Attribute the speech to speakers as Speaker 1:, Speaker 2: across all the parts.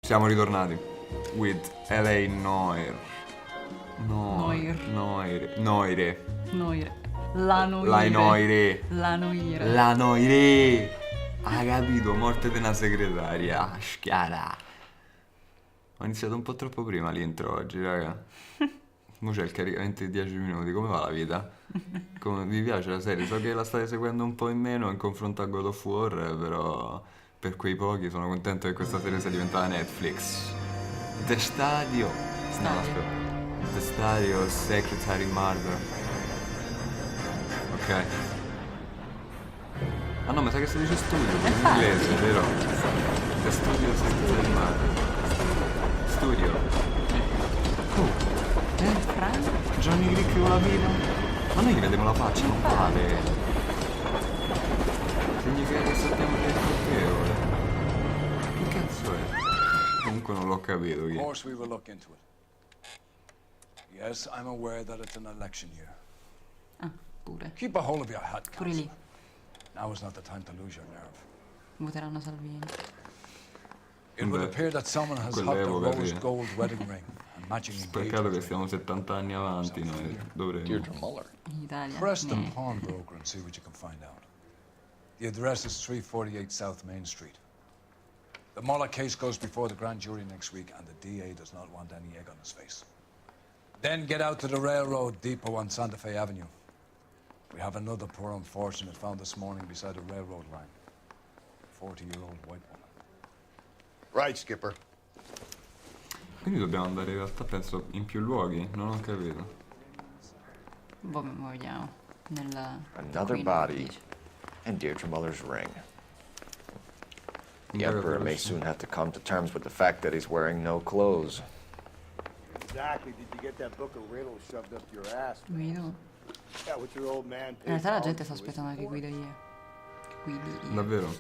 Speaker 1: Siamo ritornati with L.A. Noire. Noire.
Speaker 2: La
Speaker 1: Noire. Ha capito? Morte della segretaria. Schiara. Ho iniziato un po' troppo prima l'intro oggi, raga. Mo c'è il caricamento di 10 minuti. Come va la vita? Vi piace la serie? So che la state seguendo un po' in meno in confronto a God of War, però per quei pochi sono contento che questa serie sia diventata Netflix. The Stadio. No, aspetta. The Stadio Secretary Murder. Ok. Ah no, ma sai che si dice studio in inglese, vero? The Studio Secretary Murder. Studio. Johnny Crick con la vita. Ma noi gli vediamo la faccia, non vale. Significa che sappiamo che è colpevole. Che cazzo è? Comunque non l'ho capito chi è.
Speaker 3: Of course we will look into it. Yes, I'm aware that it's an election year.
Speaker 2: Ah, pure.
Speaker 3: Keep a hold of your hat,
Speaker 2: Pure lì.
Speaker 3: Council. Now is not the time to lose your nerve.
Speaker 2: Voteranno Salvini.
Speaker 3: It would appear that someone has hopped a
Speaker 1: quell'epoca
Speaker 3: rose
Speaker 1: sì.
Speaker 3: gold wedding ring and matching
Speaker 1: Peccato che
Speaker 3: engagement
Speaker 1: stiamo
Speaker 3: ring.
Speaker 1: 70 anni avanti, noi dovremmo.
Speaker 4: Deirdre Muller.
Speaker 2: In Italia.
Speaker 3: Press the pawnbroker and see what you can find out. The address is 348 South Main Street. The Muller case goes before the grand jury next week, and the DA does not want any egg on his face. Then get out to the railroad depot on Santa Fe Avenue. We have another poor unfortunate found this morning beside a railroad line. 40-year-old white woman.
Speaker 4: Right, Skipper.
Speaker 1: Quindi dobbiamo andare in realtà penso in più luoghi, non ho capito.
Speaker 2: Vediamo. Nella
Speaker 4: Another
Speaker 2: qui
Speaker 4: body
Speaker 2: dice.
Speaker 4: and Deirdre Muller's ring. The
Speaker 1: Guarda
Speaker 4: Emperor may
Speaker 1: questo.
Speaker 4: soon have to come to terms with the fact that he's wearing no clothes.
Speaker 5: Exactly. Did you get that book of riddles shoved up your ass?
Speaker 2: Guido.
Speaker 5: Yeah, what your old man
Speaker 2: In
Speaker 5: paid
Speaker 2: realtà la
Speaker 5: college
Speaker 2: gente sta
Speaker 5: tuition
Speaker 2: aspettando che
Speaker 5: for?
Speaker 2: guido io. Che guidi io.
Speaker 1: Davvero?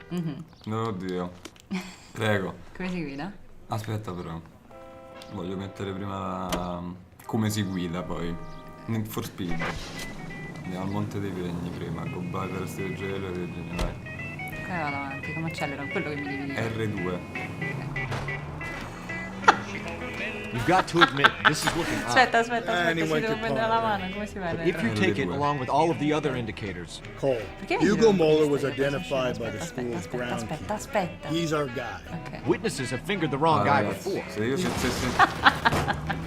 Speaker 1: No, oddio. Prego.
Speaker 2: Come si guida?
Speaker 1: Aspetta però. Voglio mettere prima come si guida poi. Need for Speed. Andiamo al Monte dei Pegni prima. Goodbye per stile gelo e Virginia, vai.
Speaker 2: Come vado avanti? Come accelero? Quello che mi devi dire.
Speaker 1: R2.
Speaker 6: You've got to admit, this is looking odd.
Speaker 2: Aspetta, si
Speaker 5: Anyone
Speaker 2: devo
Speaker 5: could
Speaker 2: prendere la
Speaker 5: ponder.
Speaker 2: mano, come si vede?
Speaker 6: If you take it along with all of the other indicators,
Speaker 5: Cole.
Speaker 2: Perché mi
Speaker 5: Hugo
Speaker 2: girano
Speaker 5: Moeller
Speaker 2: queste
Speaker 5: was
Speaker 2: cose?
Speaker 5: identified by the school's groundskeeper.
Speaker 2: Aspetta.
Speaker 5: He's our guy.
Speaker 2: Ok.
Speaker 6: witnesses have fingered the wrong guy
Speaker 1: Ragazzi,
Speaker 6: before.
Speaker 1: se io se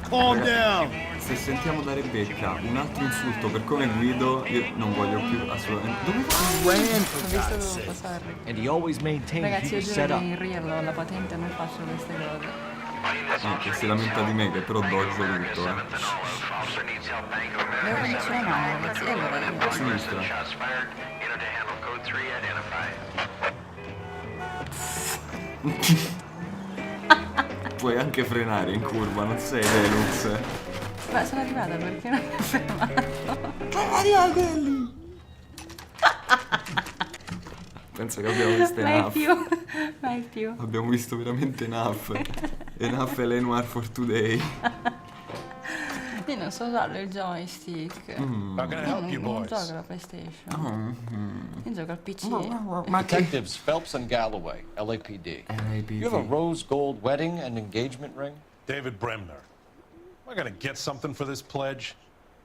Speaker 5: Calm down.
Speaker 1: sentiamo da Rebecca un altro insulto per come guido, io non voglio più assolutamente. Dove vai?
Speaker 5: Ran
Speaker 2: Ho
Speaker 5: for
Speaker 2: visto
Speaker 5: God's
Speaker 2: dopo,
Speaker 5: sake.
Speaker 2: sorry.
Speaker 6: And he always maintained
Speaker 2: Ragazzi,
Speaker 6: he
Speaker 2: io
Speaker 6: was
Speaker 2: giuro
Speaker 6: set
Speaker 2: che
Speaker 6: up.
Speaker 2: in real ho la patente non faccio queste cose.
Speaker 1: Che si lamenta di me che però dodge tutto,
Speaker 2: Devo prenderci la mano, ragazzi. E allora io...
Speaker 1: A sinistra. Puoi anche frenare in curva, non sei Velux.
Speaker 2: Ma sono arrivata perché non mi ho fermato.
Speaker 1: Penso che abbiamo visto
Speaker 2: Mai più.
Speaker 1: Abbiamo visto veramente enough. Enough L.A. Noire for today.
Speaker 2: Io non so usarlo il joystick.
Speaker 3: How can I help you,
Speaker 2: Non
Speaker 3: boys?
Speaker 2: gioco alla PlayStation. Io gioco al PC.
Speaker 4: Detectives Phelps and Galloway, LAPD. You have a rose gold wedding and engagement ring?
Speaker 7: David Bremner. Am I gonna get something for this pledge?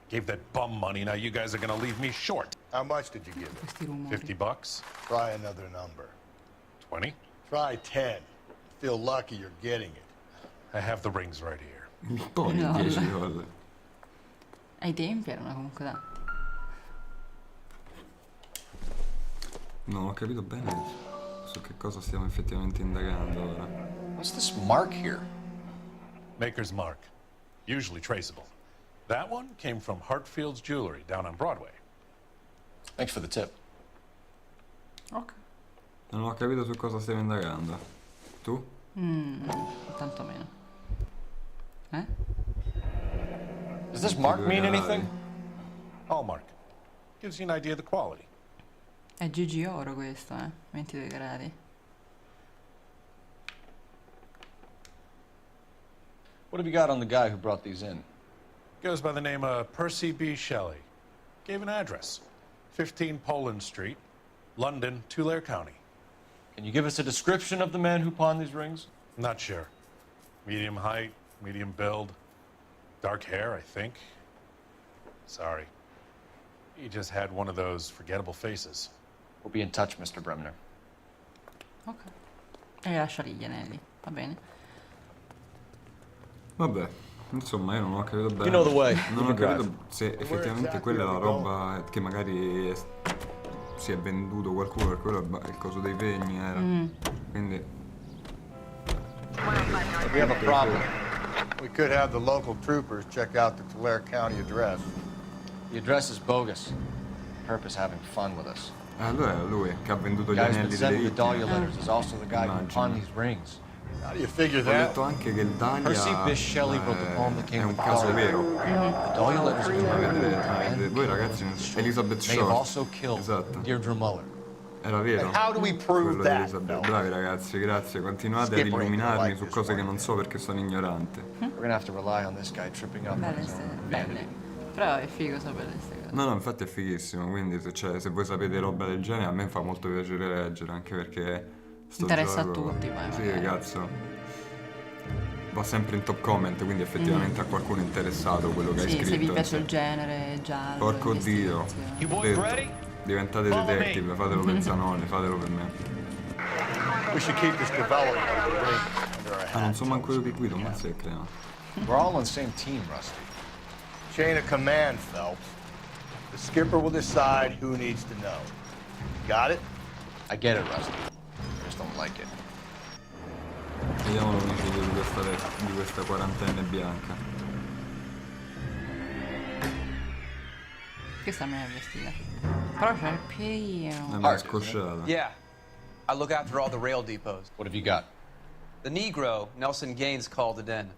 Speaker 7: Gave that bum money, now you guys are gonna leave me short.
Speaker 5: How much did you give him?
Speaker 2: Questi rumori.
Speaker 7: $50?
Speaker 5: Try another number.
Speaker 7: 20?
Speaker 5: Try 10. Feel lucky you're getting it.
Speaker 7: I have the rings right here.
Speaker 1: Poi
Speaker 2: No.
Speaker 1: 10 cose.
Speaker 2: Ai tempi erano comunque da...
Speaker 1: Non ho capito bene su che cosa stiamo effettivamente indagando ora.
Speaker 4: What's this mark here?
Speaker 7: Maker's mark. Usually traceable. That one came from Hartfield's Jewelry down on Broadway.
Speaker 4: Thanks for the tip.
Speaker 2: Ok.
Speaker 1: Non ho capito su cosa stiamo indagando. Tu?
Speaker 2: Tanto meno. Eh?
Speaker 4: Does this mark mean anything?
Speaker 7: Hallmark. Gives you an idea of the quality.
Speaker 2: È GG oro questo, 22 gradi.
Speaker 4: What have you got on the guy who brought these in?
Speaker 7: Goes by the name of Percy B. Shelley. Gave an address. 15 Poland Street, London, Tulare County.
Speaker 4: Can you give us a description of the man who pawned these rings?
Speaker 7: Not sure. Medium height, medium build, dark hair, I think. Sorry. He just had one of those forgettable faces.
Speaker 4: We'll be in touch, Mr. Bremner.
Speaker 2: Ok. E lascia lì gli anelli, va bene.
Speaker 1: Vabbè, insomma, io non ho capito bene.
Speaker 4: You know the way.
Speaker 1: Non
Speaker 4: You
Speaker 1: ho
Speaker 4: can
Speaker 1: capito se effettivamente quella è la roba che magari si è venduto qualcuno, per quello il coso dei pegni era. Quindi
Speaker 4: We have a problem.
Speaker 8: We could have the local troopers check out the Tulare County address.
Speaker 4: The address is bogus. Purpose having fun with us.
Speaker 1: allora è lui che ha venduto
Speaker 4: The
Speaker 1: gli
Speaker 4: guy who's been
Speaker 1: anelli delle
Speaker 4: sending the
Speaker 1: vittime.
Speaker 4: Dahlia letters is also the guy who
Speaker 1: Immagino.
Speaker 4: pawned these rings.
Speaker 8: How do you figure
Speaker 1: Ho
Speaker 8: that?
Speaker 1: letto anche che il Dahlia
Speaker 4: Percy Bysshe Shelley wrote the poem that came
Speaker 1: è un
Speaker 4: with
Speaker 1: caso
Speaker 4: Dahlia.
Speaker 1: vero.
Speaker 4: The Dahlia letters
Speaker 1: Vedete, voi ragazzi, Elizabeth
Speaker 4: may have
Speaker 1: Short.
Speaker 4: also killed
Speaker 1: Esatto.
Speaker 4: Deirdre Muller.
Speaker 1: Era vero.
Speaker 8: And how do we prove
Speaker 1: Quello di
Speaker 8: that?
Speaker 1: Elizabeth.
Speaker 8: No.
Speaker 1: Bravi ragazzi, grazie. Continuate ad
Speaker 8: Skipper ain't
Speaker 1: illuminarmi
Speaker 8: like
Speaker 1: su
Speaker 8: this
Speaker 1: cose
Speaker 8: one.
Speaker 1: che non so perché sono ignorante.
Speaker 4: We're gonna have to rely on this guy tripping up on
Speaker 2: Belle,
Speaker 4: his own
Speaker 2: belle.
Speaker 4: vanity.
Speaker 2: Però è figo sapere queste cose.
Speaker 1: No, infatti è fighissimo, quindi se voi sapete roba del genere a me fa molto piacere leggere, anche perché sto
Speaker 2: Interessa
Speaker 1: gioco-
Speaker 2: a tutti, poi,
Speaker 1: Sì,
Speaker 2: magari.
Speaker 1: cazzo. Va sempre in top comment, quindi effettivamente a qualcuno è interessato quello che hai
Speaker 2: Sì,
Speaker 1: scritto.
Speaker 2: se vi piace
Speaker 1: insomma.
Speaker 2: il genere giallo.
Speaker 1: Porco Dio.
Speaker 2: investigazione.
Speaker 1: Detto. Diventate detective, fatelo per Zanoire, fatelo per me.
Speaker 8: We should keep this development under our
Speaker 1: Ah, non
Speaker 8: hat.
Speaker 1: so manco io che guido, ma sei crema.
Speaker 4: We're all on the same team, Rusty.
Speaker 8: Chain of command, Phelps. The skipper will decide who needs to know. Got it?
Speaker 4: I get it, Rusty. I just don't like it.
Speaker 1: Vediamo l'omicidio di questa quarantenne bianca.
Speaker 2: Questa me è vestita. Però c'ha il piedino.
Speaker 1: Ma è scosciata.
Speaker 9: Yeah. I look after all the rail depots.
Speaker 4: What have you got?
Speaker 9: The Negro, Nelson Gaines, called it in.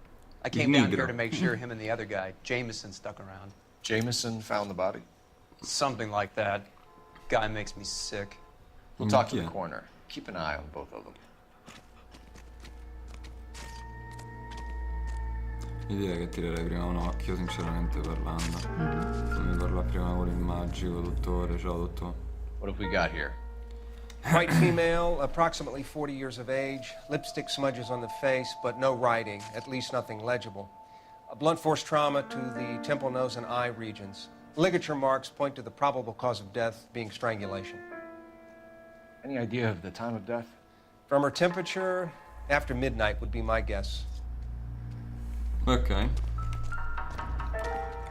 Speaker 9: I came down here to make sure him and the other guy, Jameson, stuck around.
Speaker 4: Jameson found the body?
Speaker 9: Something like that. Guy makes me sick.
Speaker 4: We'll talk to
Speaker 1: Yeah.
Speaker 4: the coroner. Keep an eye on both of them.
Speaker 1: Io direi che tirerei prima un occhio, sinceramente parlando. Fammi parlare prima con il magico, dottore. Ciao, dottore.
Speaker 4: What have we got here?
Speaker 10: White female, approximately 40 years of age, lipstick smudges on the face, but no writing, at least nothing legible. A blunt force trauma to the temple, nose, and eye regions. Ligature marks point to the probable cause of death being strangulation.
Speaker 4: Any idea of the time of death?
Speaker 10: From her temperature, after midnight would be my guess.
Speaker 1: Ok.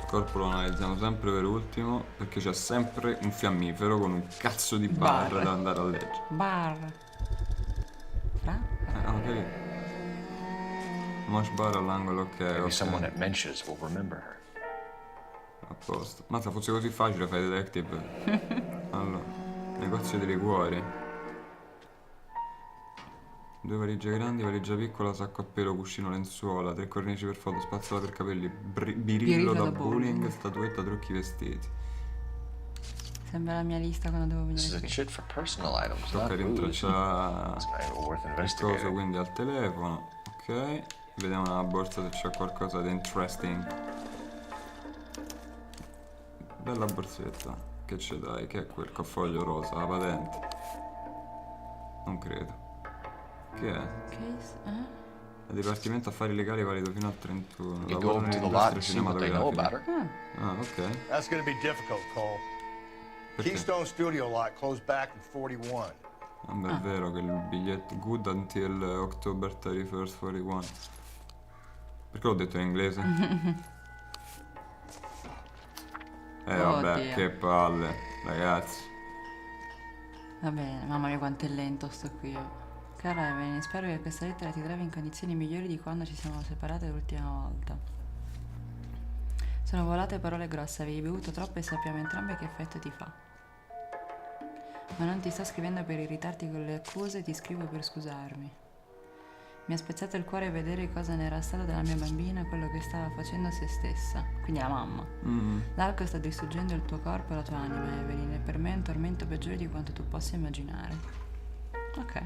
Speaker 1: Il corpo lo analizziamo sempre per ultimo, perché c'è sempre un fiammifero con un cazzo di bar
Speaker 2: Bar.
Speaker 1: da andare a leggere.
Speaker 2: Bar. Fra?
Speaker 1: Ok. Mosh bar all'angolo, ok.
Speaker 4: Maybe someone
Speaker 1: Ok.
Speaker 4: at Mensch's will remember her.
Speaker 1: A posto. Ma se fosse così facile fai detective. Allora, negozio di liquori. 2 valigie grandi, valigia piccola, sacco a pelo, cuscino, lenzuola, 3 cornici per foto, spazzola per capelli, birillo da bowling, statuetta, trucchi, vestiti.
Speaker 2: Sembra la mia lista quando devo
Speaker 4: This is
Speaker 2: venire
Speaker 4: a
Speaker 2: qui.
Speaker 4: chit for personal items,
Speaker 1: Tocca
Speaker 4: not booze.
Speaker 1: rintracciare
Speaker 4: It's not even worth
Speaker 1: il coso
Speaker 4: investigating.
Speaker 1: quindi al telefono. Ok. Vediamo nella borsa se c'è qualcosa di interesting. Bella borsetta. Che c'è dai? Che è quel coffoglio rosa? La patente? Non credo. Che è?
Speaker 2: Case,
Speaker 1: Il Dipartimento Affari Legali valido fino al 31.
Speaker 4: You
Speaker 1: Lavoro
Speaker 4: go to the lot
Speaker 1: nell'industria
Speaker 4: and see what they know about
Speaker 1: cinematografica.
Speaker 4: her.
Speaker 1: Ah, ok.
Speaker 3: That's going to be difficult, Cole.
Speaker 1: Perché?
Speaker 3: Keystone Studio lot closed back in 41.
Speaker 1: Vabbè, è vero che il biglietto good until October 31st 41. Perché l'ho detto in inglese? Vabbè,
Speaker 2: Oddio.
Speaker 1: che palle, ragazzi.
Speaker 2: Va bene, mamma mia quanto è lento sto qui. Cara Evelyn, spero che questa lettera ti trovi in condizioni migliori di quando ci siamo separate l'ultima volta. Sono volate parole grosse, avevi bevuto troppo e sappiamo entrambe che effetto ti fa. Ma non ti sto scrivendo per irritarti con le accuse, ti scrivo per scusarmi. Mi ha spezzato il cuore vedere cosa ne era stato della mia bambina, quello che stava facendo a se stessa, quindi la mamma. L'alcol sta distruggendo il tuo corpo e la tua anima, Evelyn, e per me è un tormento peggiore di quanto tu possa immaginare. Ok.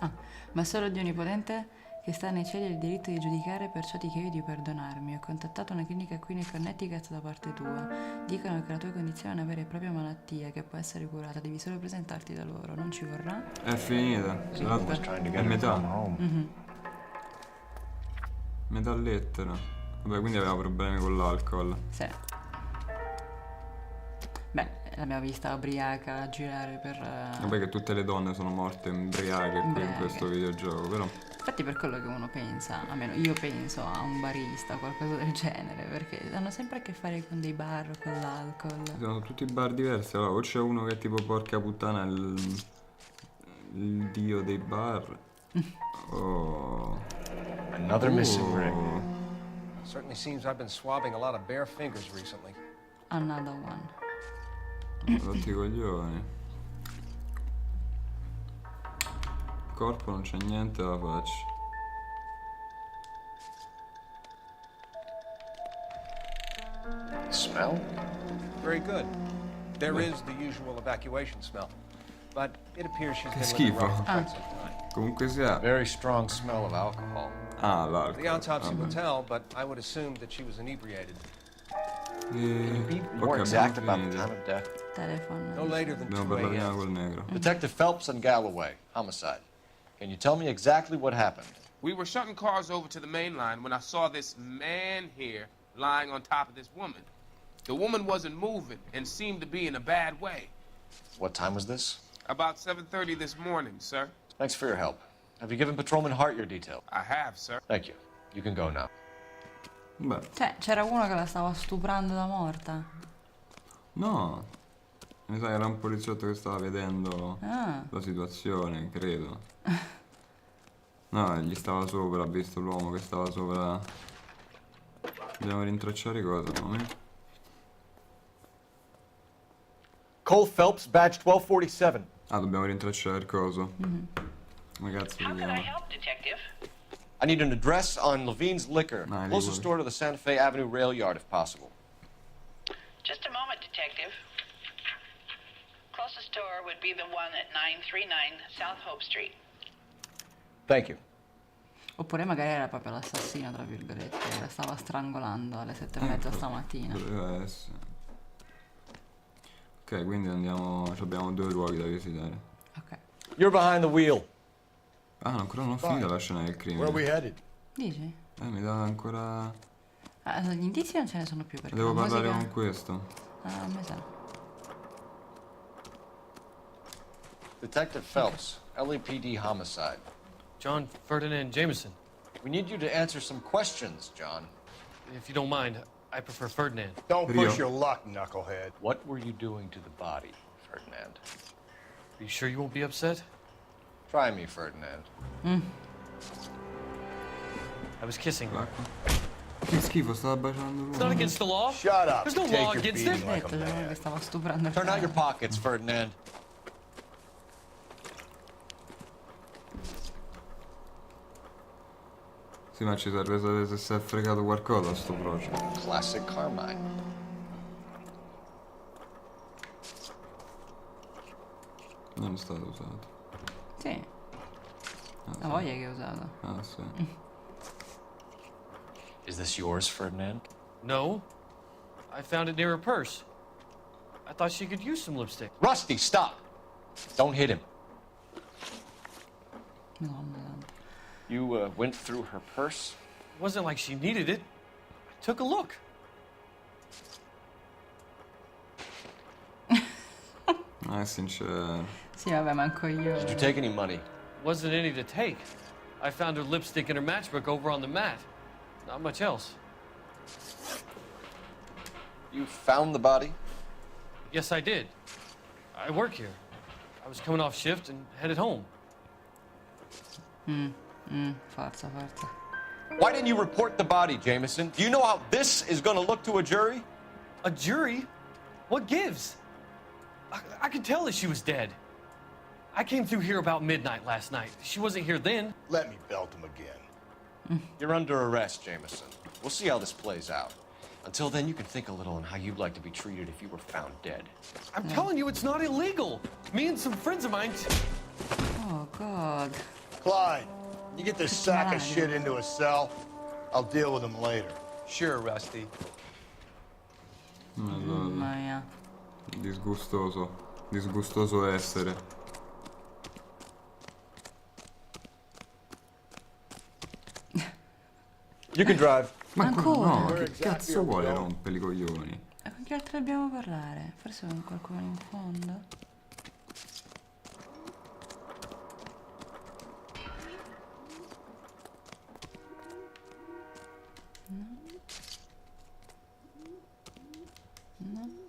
Speaker 2: Ah, ma solo Dio Onnipotente che sta nei cieli ha il diritto di giudicare, perciò ti chiedo di perdonarmi. Ho contattato una clinica qui nel Connecticut da parte tua. Dicono che la tua condizione è una vera e propria malattia che può essere curata, devi solo presentarti da loro, non ci vorrà?
Speaker 1: È finita.
Speaker 4: I was trying to
Speaker 1: È
Speaker 4: get her
Speaker 1: metà.
Speaker 4: from home.
Speaker 1: Metalletta. Vabbè, quindi aveva problemi con l'alcol.
Speaker 2: Sì. Beh, l'abbiamo vista ubriaca a girare per...
Speaker 1: Vabbè che tutte le donne sono morte ubriache qui in
Speaker 2: Ubriache.
Speaker 1: questo videogioco, però...
Speaker 2: Infatti per quello che uno pensa, almeno io penso a un barista o qualcosa del genere, perché hanno sempre a che fare con dei bar o con l'alcol.
Speaker 1: Sono tutti bar diversi, allora o c'è uno che è tipo porca puttana il dio dei bar. Oh.
Speaker 4: Another missing ring.
Speaker 10: Certainly seems I've been swabbing a lot of bare fingers recently.
Speaker 2: Another one.
Speaker 1: Rotti i coglioni. Corpo non c'è niente alla faccia.
Speaker 4: Smell?
Speaker 10: Very good. There is the usual evacuation smell, but it appears she's been
Speaker 1: schifo.
Speaker 10: living rough for quite some time.
Speaker 1: Comunque sia...
Speaker 4: Very strong smell of alcohol.
Speaker 1: Ah, l'alcol.
Speaker 10: The autopsy will tell, but I would assume that she was inebriated.
Speaker 4: Can you be more exact about the time of death?
Speaker 2: Telefono.
Speaker 10: No later than
Speaker 1: Dobbiamo
Speaker 10: 2
Speaker 1: parlare prima
Speaker 10: a.m.
Speaker 1: col negro.
Speaker 4: Detective Phelps and Galloway, homicide. Can you tell me exactly what happened?
Speaker 11: We were shutting cars over to the main line when I saw this man here lying on top of this woman. The woman wasn't moving and seemed to be in a bad way.
Speaker 4: What time was this?
Speaker 11: About 7:30 this morning, sir.
Speaker 4: Thanks for your help. Have you given Patrolman Hart your detail?
Speaker 11: I have, sir.
Speaker 4: Thank you. You can go now.
Speaker 1: Beh,
Speaker 2: Cioè, c'era uno che la stava stuprando da morta.
Speaker 1: no. Mi sa che era un poliziotto che stava vedendo
Speaker 2: Ah.
Speaker 1: la situazione, credo. No, gli stava sopra, ha visto l'uomo che stava sopra. Dobbiamo rintracciare cosa, no?
Speaker 4: Cole Phelps, badge 1247.
Speaker 1: Ah, dobbiamo rintracciare il coso. Come cazzo si chiama?
Speaker 4: I need an address on Levine's Liquor.
Speaker 1: Nah,
Speaker 4: Closest
Speaker 1: Leroy.
Speaker 4: store to the Santa Fe Avenue rail yard, if possible.
Speaker 12: Just a moment, Detective. Closest store would be the one at 939 South Hope Street.
Speaker 4: Thank you.
Speaker 2: Oppure magari era proprio l'assassino, tra virgolette, che la stava strangolando alle 7:30 stamattina.
Speaker 1: Doveva essere. Ok, quindi andiamo. Abbiamo 2 luoghi da visitare.
Speaker 2: Ok.
Speaker 4: You're behind the wheel.
Speaker 1: Ah, ancora non ho finito la scena del
Speaker 8: Where are we
Speaker 1: crimine.
Speaker 8: headed?
Speaker 2: Dici?
Speaker 1: Mi dà ancora.
Speaker 2: Ah, gli indizi non ce ne sono più perché
Speaker 1: Devo
Speaker 2: la
Speaker 1: parlare
Speaker 2: musica...
Speaker 1: con questo.
Speaker 2: Ah, a me sa.
Speaker 4: Detective Phelps, LAPD homicide.
Speaker 13: John Ferdinand Jameson.
Speaker 4: We need you to answer some questions, John.
Speaker 13: If you don't mind, I prefer Ferdinand.
Speaker 8: Don't
Speaker 1: Rio.
Speaker 8: push your luck, knucklehead.
Speaker 4: What were you doing to the body, Ferdinand?
Speaker 13: Are you sure you won't be upset?
Speaker 4: Try me, Ferdinand.
Speaker 13: I was kissing her.
Speaker 1: Che schifo, stava baciando
Speaker 13: It's not
Speaker 1: l'uomo.
Speaker 13: against the law.
Speaker 8: Shut up.
Speaker 13: There's no
Speaker 8: Take
Speaker 13: law
Speaker 8: your
Speaker 13: against
Speaker 8: beating
Speaker 13: it.
Speaker 8: like a
Speaker 2: Detto, c'era uno che
Speaker 8: man.
Speaker 2: stava stuprando il
Speaker 4: Turn out your
Speaker 2: fratello.
Speaker 4: pockets, Ferdinand.
Speaker 1: Sì, ma ci serve sapere se si è fregato qualcosa a sto brocio.
Speaker 4: Classic Carmine.
Speaker 1: Non è stato usato.
Speaker 2: Sì,
Speaker 1: Ah,
Speaker 2: la voglia che ho usato.
Speaker 1: Ah, sì.
Speaker 4: Is this yours, Ferdinand?
Speaker 13: No. I found it near her purse. I thought she could use some lipstick.
Speaker 4: Rusty, stop! Don't hit him.
Speaker 2: Madonna santa.
Speaker 4: You went through her purse?
Speaker 13: It wasn't like she needed it. I took a look.
Speaker 1: Ah, è sincero.
Speaker 2: Sì, vabbè, manco io.
Speaker 4: Did you take any money?
Speaker 13: Wasn't any to take. I found her lipstick and her matchbook over on the mat. Not much else.
Speaker 4: You found the body?
Speaker 13: Yes, I did. I work here. I was coming off shift and headed home.
Speaker 2: Forza, forza.
Speaker 4: Why didn't you report the body, Jameson? Do you know how this is going to look to a jury?
Speaker 13: A jury? What gives? I could tell that she was dead. I came through here about midnight last night. She wasn't here then.
Speaker 8: Let me belt him again.
Speaker 4: You're under arrest, Jameson. We'll see how this plays out. Until then, you can think a little on how you'd like to be treated if you were found dead.
Speaker 13: I'm telling you, it's not illegal. Me and some friends of mine...
Speaker 2: Oh, God.
Speaker 8: Clyde, you get this sack of shit into a cell. I'll deal with him later.
Speaker 9: Sure, Rusty.
Speaker 2: Mamma mia.
Speaker 1: Disgustoso. Disgustoso essere.
Speaker 4: You can drive.
Speaker 1: Ma
Speaker 2: Ancora?
Speaker 1: no, che cazzo vuole rompere i coglioni?
Speaker 2: E con chi altro dobbiamo parlare? Forse con qualcuno in fondo?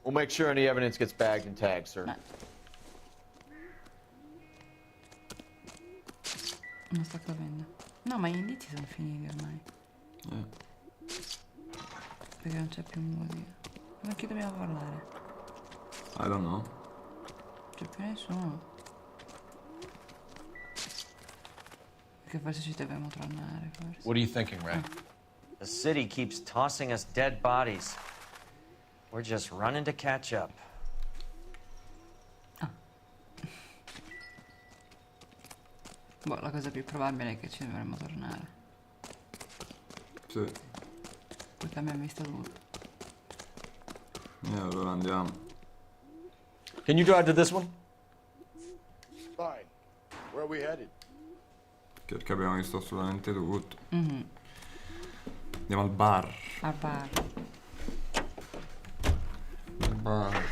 Speaker 4: We'll make sure any evidence gets bagged and tagged, sir.
Speaker 2: Non sto capendo. No, ma gli indizi sono finiti ormai. Perché non c'è più musica. Con chi dobbiamo parlare?
Speaker 1: I don't know.
Speaker 2: C'è più nessuno. Perché forse ci dobbiamo tornare, forse.
Speaker 4: What are you thinking, Ray?
Speaker 14: The city keeps tossing us dead bodies. We're just running to catch up.
Speaker 2: Boh, la cosa più probabile è che ci dovremmo tornare.
Speaker 1: Sì.
Speaker 2: Perché abbiamo visto tutto.
Speaker 1: Allora andiamo.
Speaker 4: Can you drive to this one?
Speaker 8: Fine. Where are we headed?
Speaker 1: Perché abbiamo visto assolutamente tutto.
Speaker 2: Mhm.
Speaker 1: Andiamo al bar.
Speaker 2: Al bar.
Speaker 1: Al bar.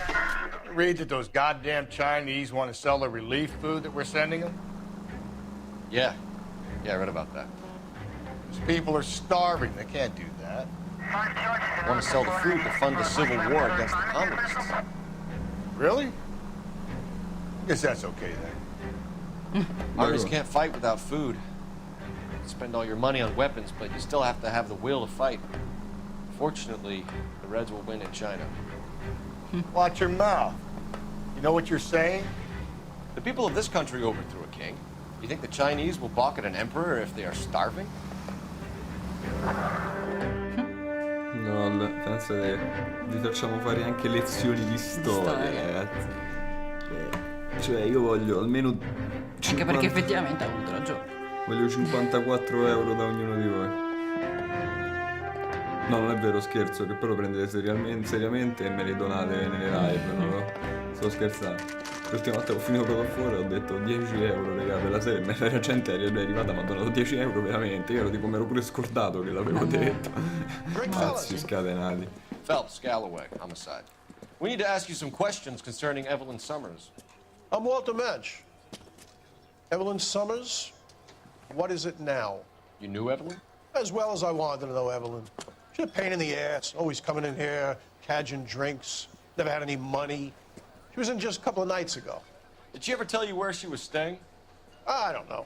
Speaker 8: Read that those goddamn Chinese want to sell the relief food that we're sending them?
Speaker 4: Yeah. Yeah, I read about that.
Speaker 8: These people are starving. They can't do that.
Speaker 4: They want to sell the food to fund the civil war against the communists.
Speaker 8: Really? Guess that's okay then.
Speaker 4: Armies can't fight without food. You spend all your money on weapons, but you still have to have the will to fight. Fortunately, the Reds will win in China.
Speaker 8: Watch your mouth. You know what you're saying?
Speaker 4: The people of this country overthrew a king. You think the Chinese will balk at an emperor if they are starving?
Speaker 1: No, penso che vi facciamo fare anche lezioni di storia, ragazzi. Cioè, io voglio almeno 50...
Speaker 2: Anche perché effettivamente ha avuto ragione.
Speaker 1: Voglio 54 euro da ognuno di voi. No, non è vero, scherzo, che poi lo prendete seriamente e me li donate nelle live, no? Sto scherzando. L'ultima volta che ho finito God of War ho detto 10 euro, raga, per la serie. La gente è arrivata e mi ha donato 10 euro veramente. Io ero tipo, mi ero pure scordato che l'avevo detto. Mazzi scatenati.
Speaker 4: Phelps, Galloway, homicide. We need to ask you some questions concerning Evelyn Summers.
Speaker 15: I'm Walter Mensch. Evelyn Summers? What is it now?
Speaker 4: You knew Evelyn?
Speaker 15: As well as I wanted to know Evelyn. She's a pain in the ass, always coming in here, cadging drinks, never had any money. She was in just a couple of nights ago.
Speaker 4: Did she ever tell you where she was staying?
Speaker 15: I don't know.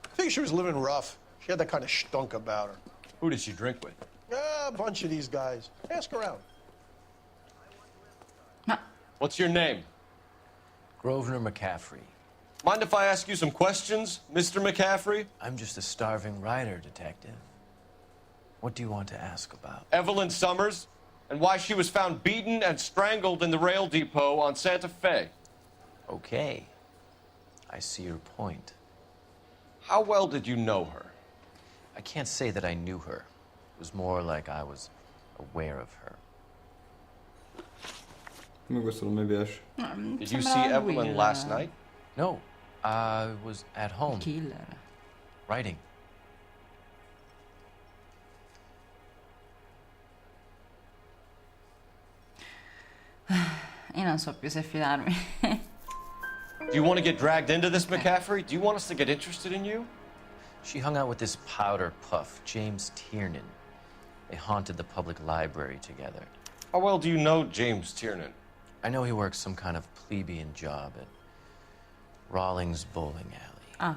Speaker 15: I think she was living rough. She had that kind of stunk about her.
Speaker 4: Who did she drink with?
Speaker 15: A bunch of these guys. Ask around.
Speaker 4: What's your name?
Speaker 16: Grosvenor McCaffrey.
Speaker 4: Mind if I ask you some questions, Mr. McCaffrey?
Speaker 16: I'm just a starving writer, detective. What do you want to ask about?
Speaker 4: Evelyn Summers, and why she was found beaten and strangled in the rail depot on Santa Fe.
Speaker 16: Okay. I see your point.
Speaker 4: How well did you know her?
Speaker 16: I can't say that I knew her. It was more like I was aware of her.
Speaker 1: Questo non mi piace.
Speaker 4: Did you see Evelyn last night?
Speaker 16: No. I was at home.
Speaker 2: Killer.
Speaker 16: Writing.
Speaker 2: Io non so più se fidarmi.
Speaker 4: Do you want to get dragged into this, McCaffrey? Do you want us to get interested in you?
Speaker 16: She hung out with this powder puff, James Tiernan. They haunted the public library together.
Speaker 4: How well do you know James Tiernan?
Speaker 16: I know he works some kind of plebeian job at Rawlings Bowling Alley.
Speaker 2: Ah.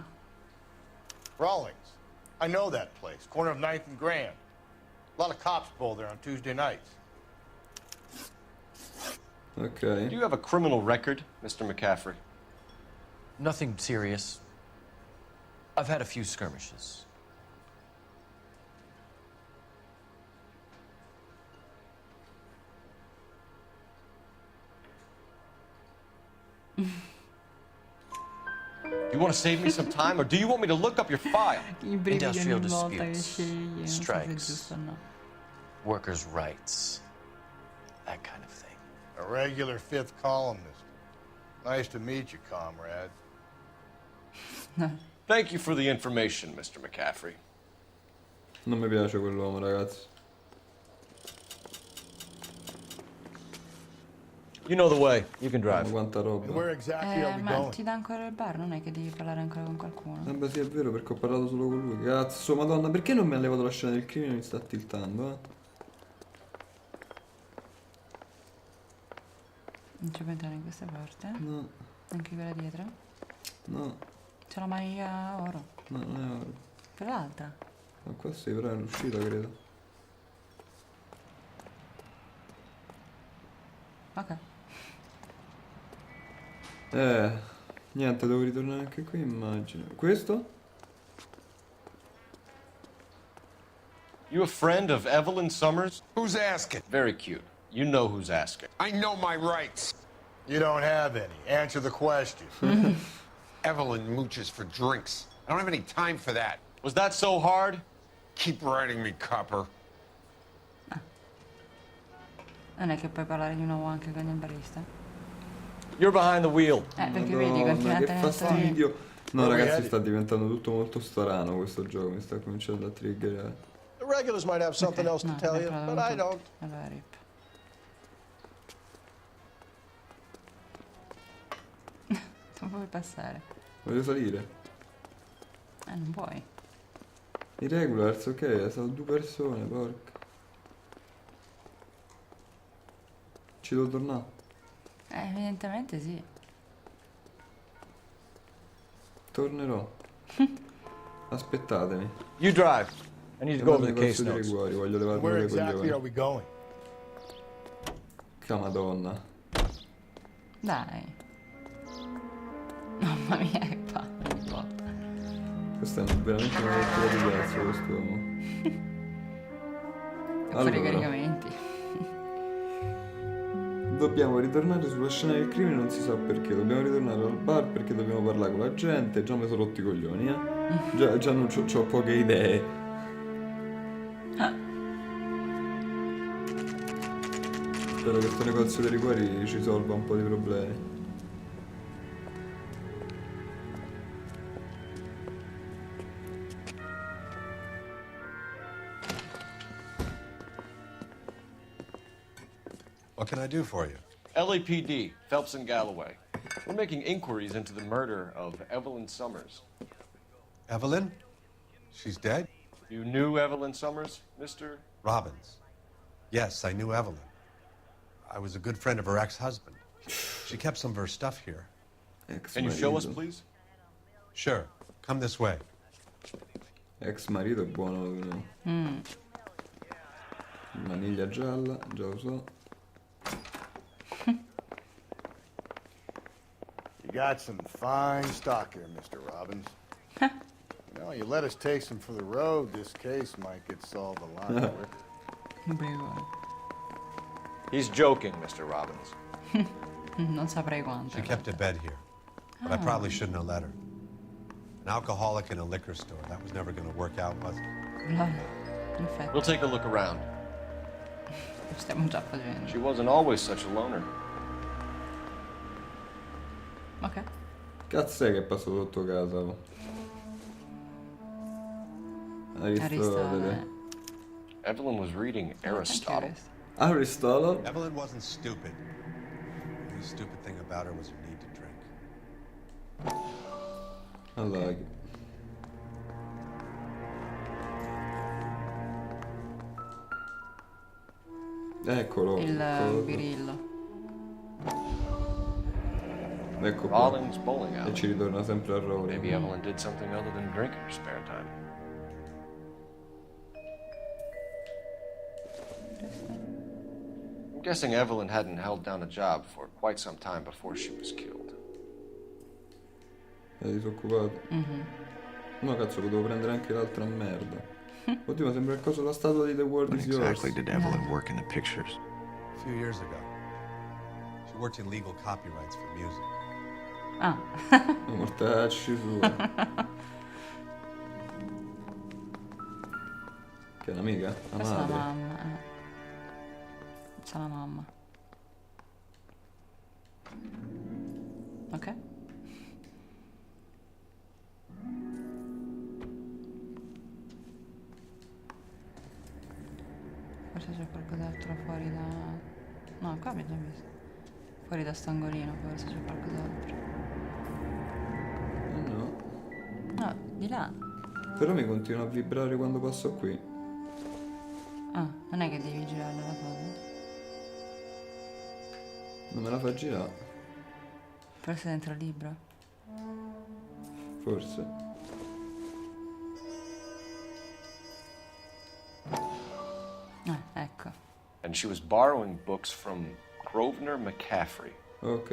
Speaker 8: Rawlings. I know that place. Corner of 9th and Grand. A lot of cops bowl there on Tuesday nights.
Speaker 1: Okay.
Speaker 4: Do you have a criminal record, Mr. McCaffrey?
Speaker 16: Nothing serious. I've had a few skirmishes.
Speaker 4: You want to save me some time, or do you want me to look up your file?
Speaker 16: Industrial disputes, strikes, workers' rights, that kind of thing.
Speaker 8: A regular fifth columnist. Nice to meet you, comrade.
Speaker 4: Thank you for the information, Mr. McCaffrey.
Speaker 1: Non mi piace quell'uomo, ragazzi.
Speaker 16: You know the way. You can
Speaker 1: Ma
Speaker 16: drive.
Speaker 1: quanta
Speaker 8: And
Speaker 1: roba.
Speaker 8: where exactly are we
Speaker 2: Ma
Speaker 8: going?
Speaker 2: ti dà ancora il bar, non è che devi parlare ancora con qualcuno.
Speaker 1: Beh sì, è vero, perché ho parlato solo con lui. Cazzo, madonna, perché non mi ha levato la scena del crimine e mi sta tiltando, eh?
Speaker 2: Non ci puoi entrare in queste porte?
Speaker 1: No.
Speaker 2: Anche quella dietro?
Speaker 1: No.
Speaker 2: C'è la maglia oro.
Speaker 1: No, non è oro.
Speaker 2: Quell'altra?
Speaker 1: Ma qua sì, però è l'uscita, credo.
Speaker 2: Ok.
Speaker 1: Niente, devo ritornare anche qui, immagino. Questo?
Speaker 4: You a friend of Evelyn Summers?
Speaker 8: Who's asking?
Speaker 4: Very cute. You know who's asking.
Speaker 8: I know my rights. You don't have any. Answer the question. Evelyn mooches for drinks. I don't have any time for that.
Speaker 4: Was that so hard?
Speaker 8: Keep writing me, copper.
Speaker 2: Non è che puoi parlare di nuovo anche con il barista?
Speaker 4: You're behind the wheel.
Speaker 2: Perché vedi, continua a
Speaker 1: che
Speaker 2: tenere
Speaker 1: fastidio. No,
Speaker 8: Where we
Speaker 1: ragazzi,
Speaker 8: headed?
Speaker 1: sta diventando tutto molto strano questo gioco. Mi sta cominciando a triggerare.
Speaker 15: The regulars might have something else to
Speaker 2: No,
Speaker 15: tell
Speaker 2: ne
Speaker 15: you,
Speaker 2: parlavo
Speaker 15: but I
Speaker 2: tutti.
Speaker 15: don't.
Speaker 2: Allora, rip. Non puoi passare.
Speaker 1: Voglio salire.
Speaker 2: Non puoi.
Speaker 1: I regulars, ok, sono due persone, porca. Ci devo tornare.
Speaker 2: Evidentemente sì.
Speaker 1: Tornerò. Aspettatemi.
Speaker 16: You drive. I need to go over the case
Speaker 1: dei
Speaker 16: notes.
Speaker 1: riguari, voglio levarmi
Speaker 8: Where
Speaker 1: le
Speaker 8: exactly are
Speaker 1: coglioni.
Speaker 8: we going?
Speaker 1: Che madonna.
Speaker 2: Dai. Mamma mia, che palle.
Speaker 1: Questa è veramente una rottura di cazzo quest'uomo.
Speaker 2: Fare i caricamenti.
Speaker 1: Dobbiamo ritornare sulla scena del crimine, non si sa perché. Dobbiamo ritornare al bar perché dobbiamo parlare con la gente. Già mi sono rotti i coglioni, eh. Già non c'ho poche idee. Spero che questo negozio dei liquori ci solva un po' di problemi.
Speaker 3: What can I do for you?
Speaker 4: LAPD, Phelps and Galloway. We're making inquiries into the murder of Evelyn Summers.
Speaker 3: Evelyn? She's dead?
Speaker 4: You knew Evelyn Summers, Mr.
Speaker 3: Robbins. Yes, I knew Evelyn. I was a good friend of her ex-husband. She kept some of her stuff here.
Speaker 4: Can you show us, please?
Speaker 3: Sure. Come this way.
Speaker 1: Ex marito è buono. Maniglia gialla, già lo so.
Speaker 8: You got some fine stock here, Mr. Robbins. You know, you let us take some for the road, this case might get solved a lot quicker.
Speaker 4: He's joking, Mr. Robbins.
Speaker 2: Non saprei quanto.
Speaker 3: She kept a bed here, but I probably shouldn't have let her. An alcoholic in a liquor store. That was never going to work out, was it?
Speaker 2: Infatti.
Speaker 4: We'll take a look around.
Speaker 2: Lo stiamo già facendo.
Speaker 4: She wasn't always such a loner.
Speaker 2: Ok.
Speaker 1: Cazzo è che passo sotto casa? Aristotele.
Speaker 4: Evelyn was reading Aristotle.
Speaker 1: Aristotle?
Speaker 3: Evelyn wasn't stupid. The only stupid thing about her was her need to drink.
Speaker 1: Allora. Eccolo.
Speaker 2: Il birillo.
Speaker 1: Ecco qua.
Speaker 4: Rollins bowling alley.
Speaker 1: E ci ritorna sempre a Rowling.
Speaker 4: Maybe Evelyn did something other than drink in her spare time. I'm guessing Evelyn hadn't held down a job for quite some time before she was killed.
Speaker 1: È disoccupato. No, cazzo, potevo prendere anche l'altra merda. Oddio, ma sembra il coso la statua di The World
Speaker 6: When
Speaker 1: is Yours.
Speaker 6: exactly did Evelyn work in the pictures?
Speaker 3: A few years ago. She worked in legal copyrights for music.
Speaker 2: Ah.
Speaker 1: Mortacci sua. Che è un'amica? La
Speaker 2: Questa è la
Speaker 1: madre.
Speaker 2: mamma. C'è la mamma. Ok. Forse c'è qualcos'altro fuori da... No, qua abbiamo già visto. Fuori da st'angolino forse c'è qualcos'altro.
Speaker 1: No.
Speaker 2: No, di là.
Speaker 1: Però mi continua a vibrare quando passo qui.
Speaker 2: Ah, non è che devi girare la cosa?
Speaker 1: Non me la fa girare.
Speaker 2: Forse dentro il libro.
Speaker 1: Forse.
Speaker 2: Ecco.
Speaker 4: And she was borrowing books from Grosvenor McCaffrey.
Speaker 1: Ok.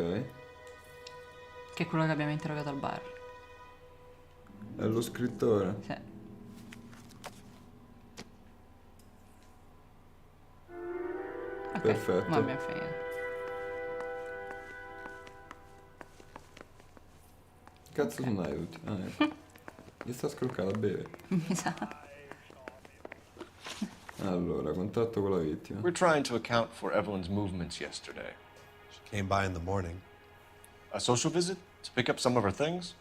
Speaker 2: Che è quello che abbiamo interrogato al bar.
Speaker 1: È lo scrittore.
Speaker 2: Sì. Ok,
Speaker 1: Perfetto.
Speaker 2: ma abbiamo finito.
Speaker 1: Cazzo sono tutti? Ah, ecco. Gli sta scroccando a bere.
Speaker 2: Mi sa.
Speaker 1: Allora, contatto con la vittima.
Speaker 4: We're trying to account for Evelyn's movements yesterday.
Speaker 3: She came by in the morning.
Speaker 4: A social visit? To pick up some of her things?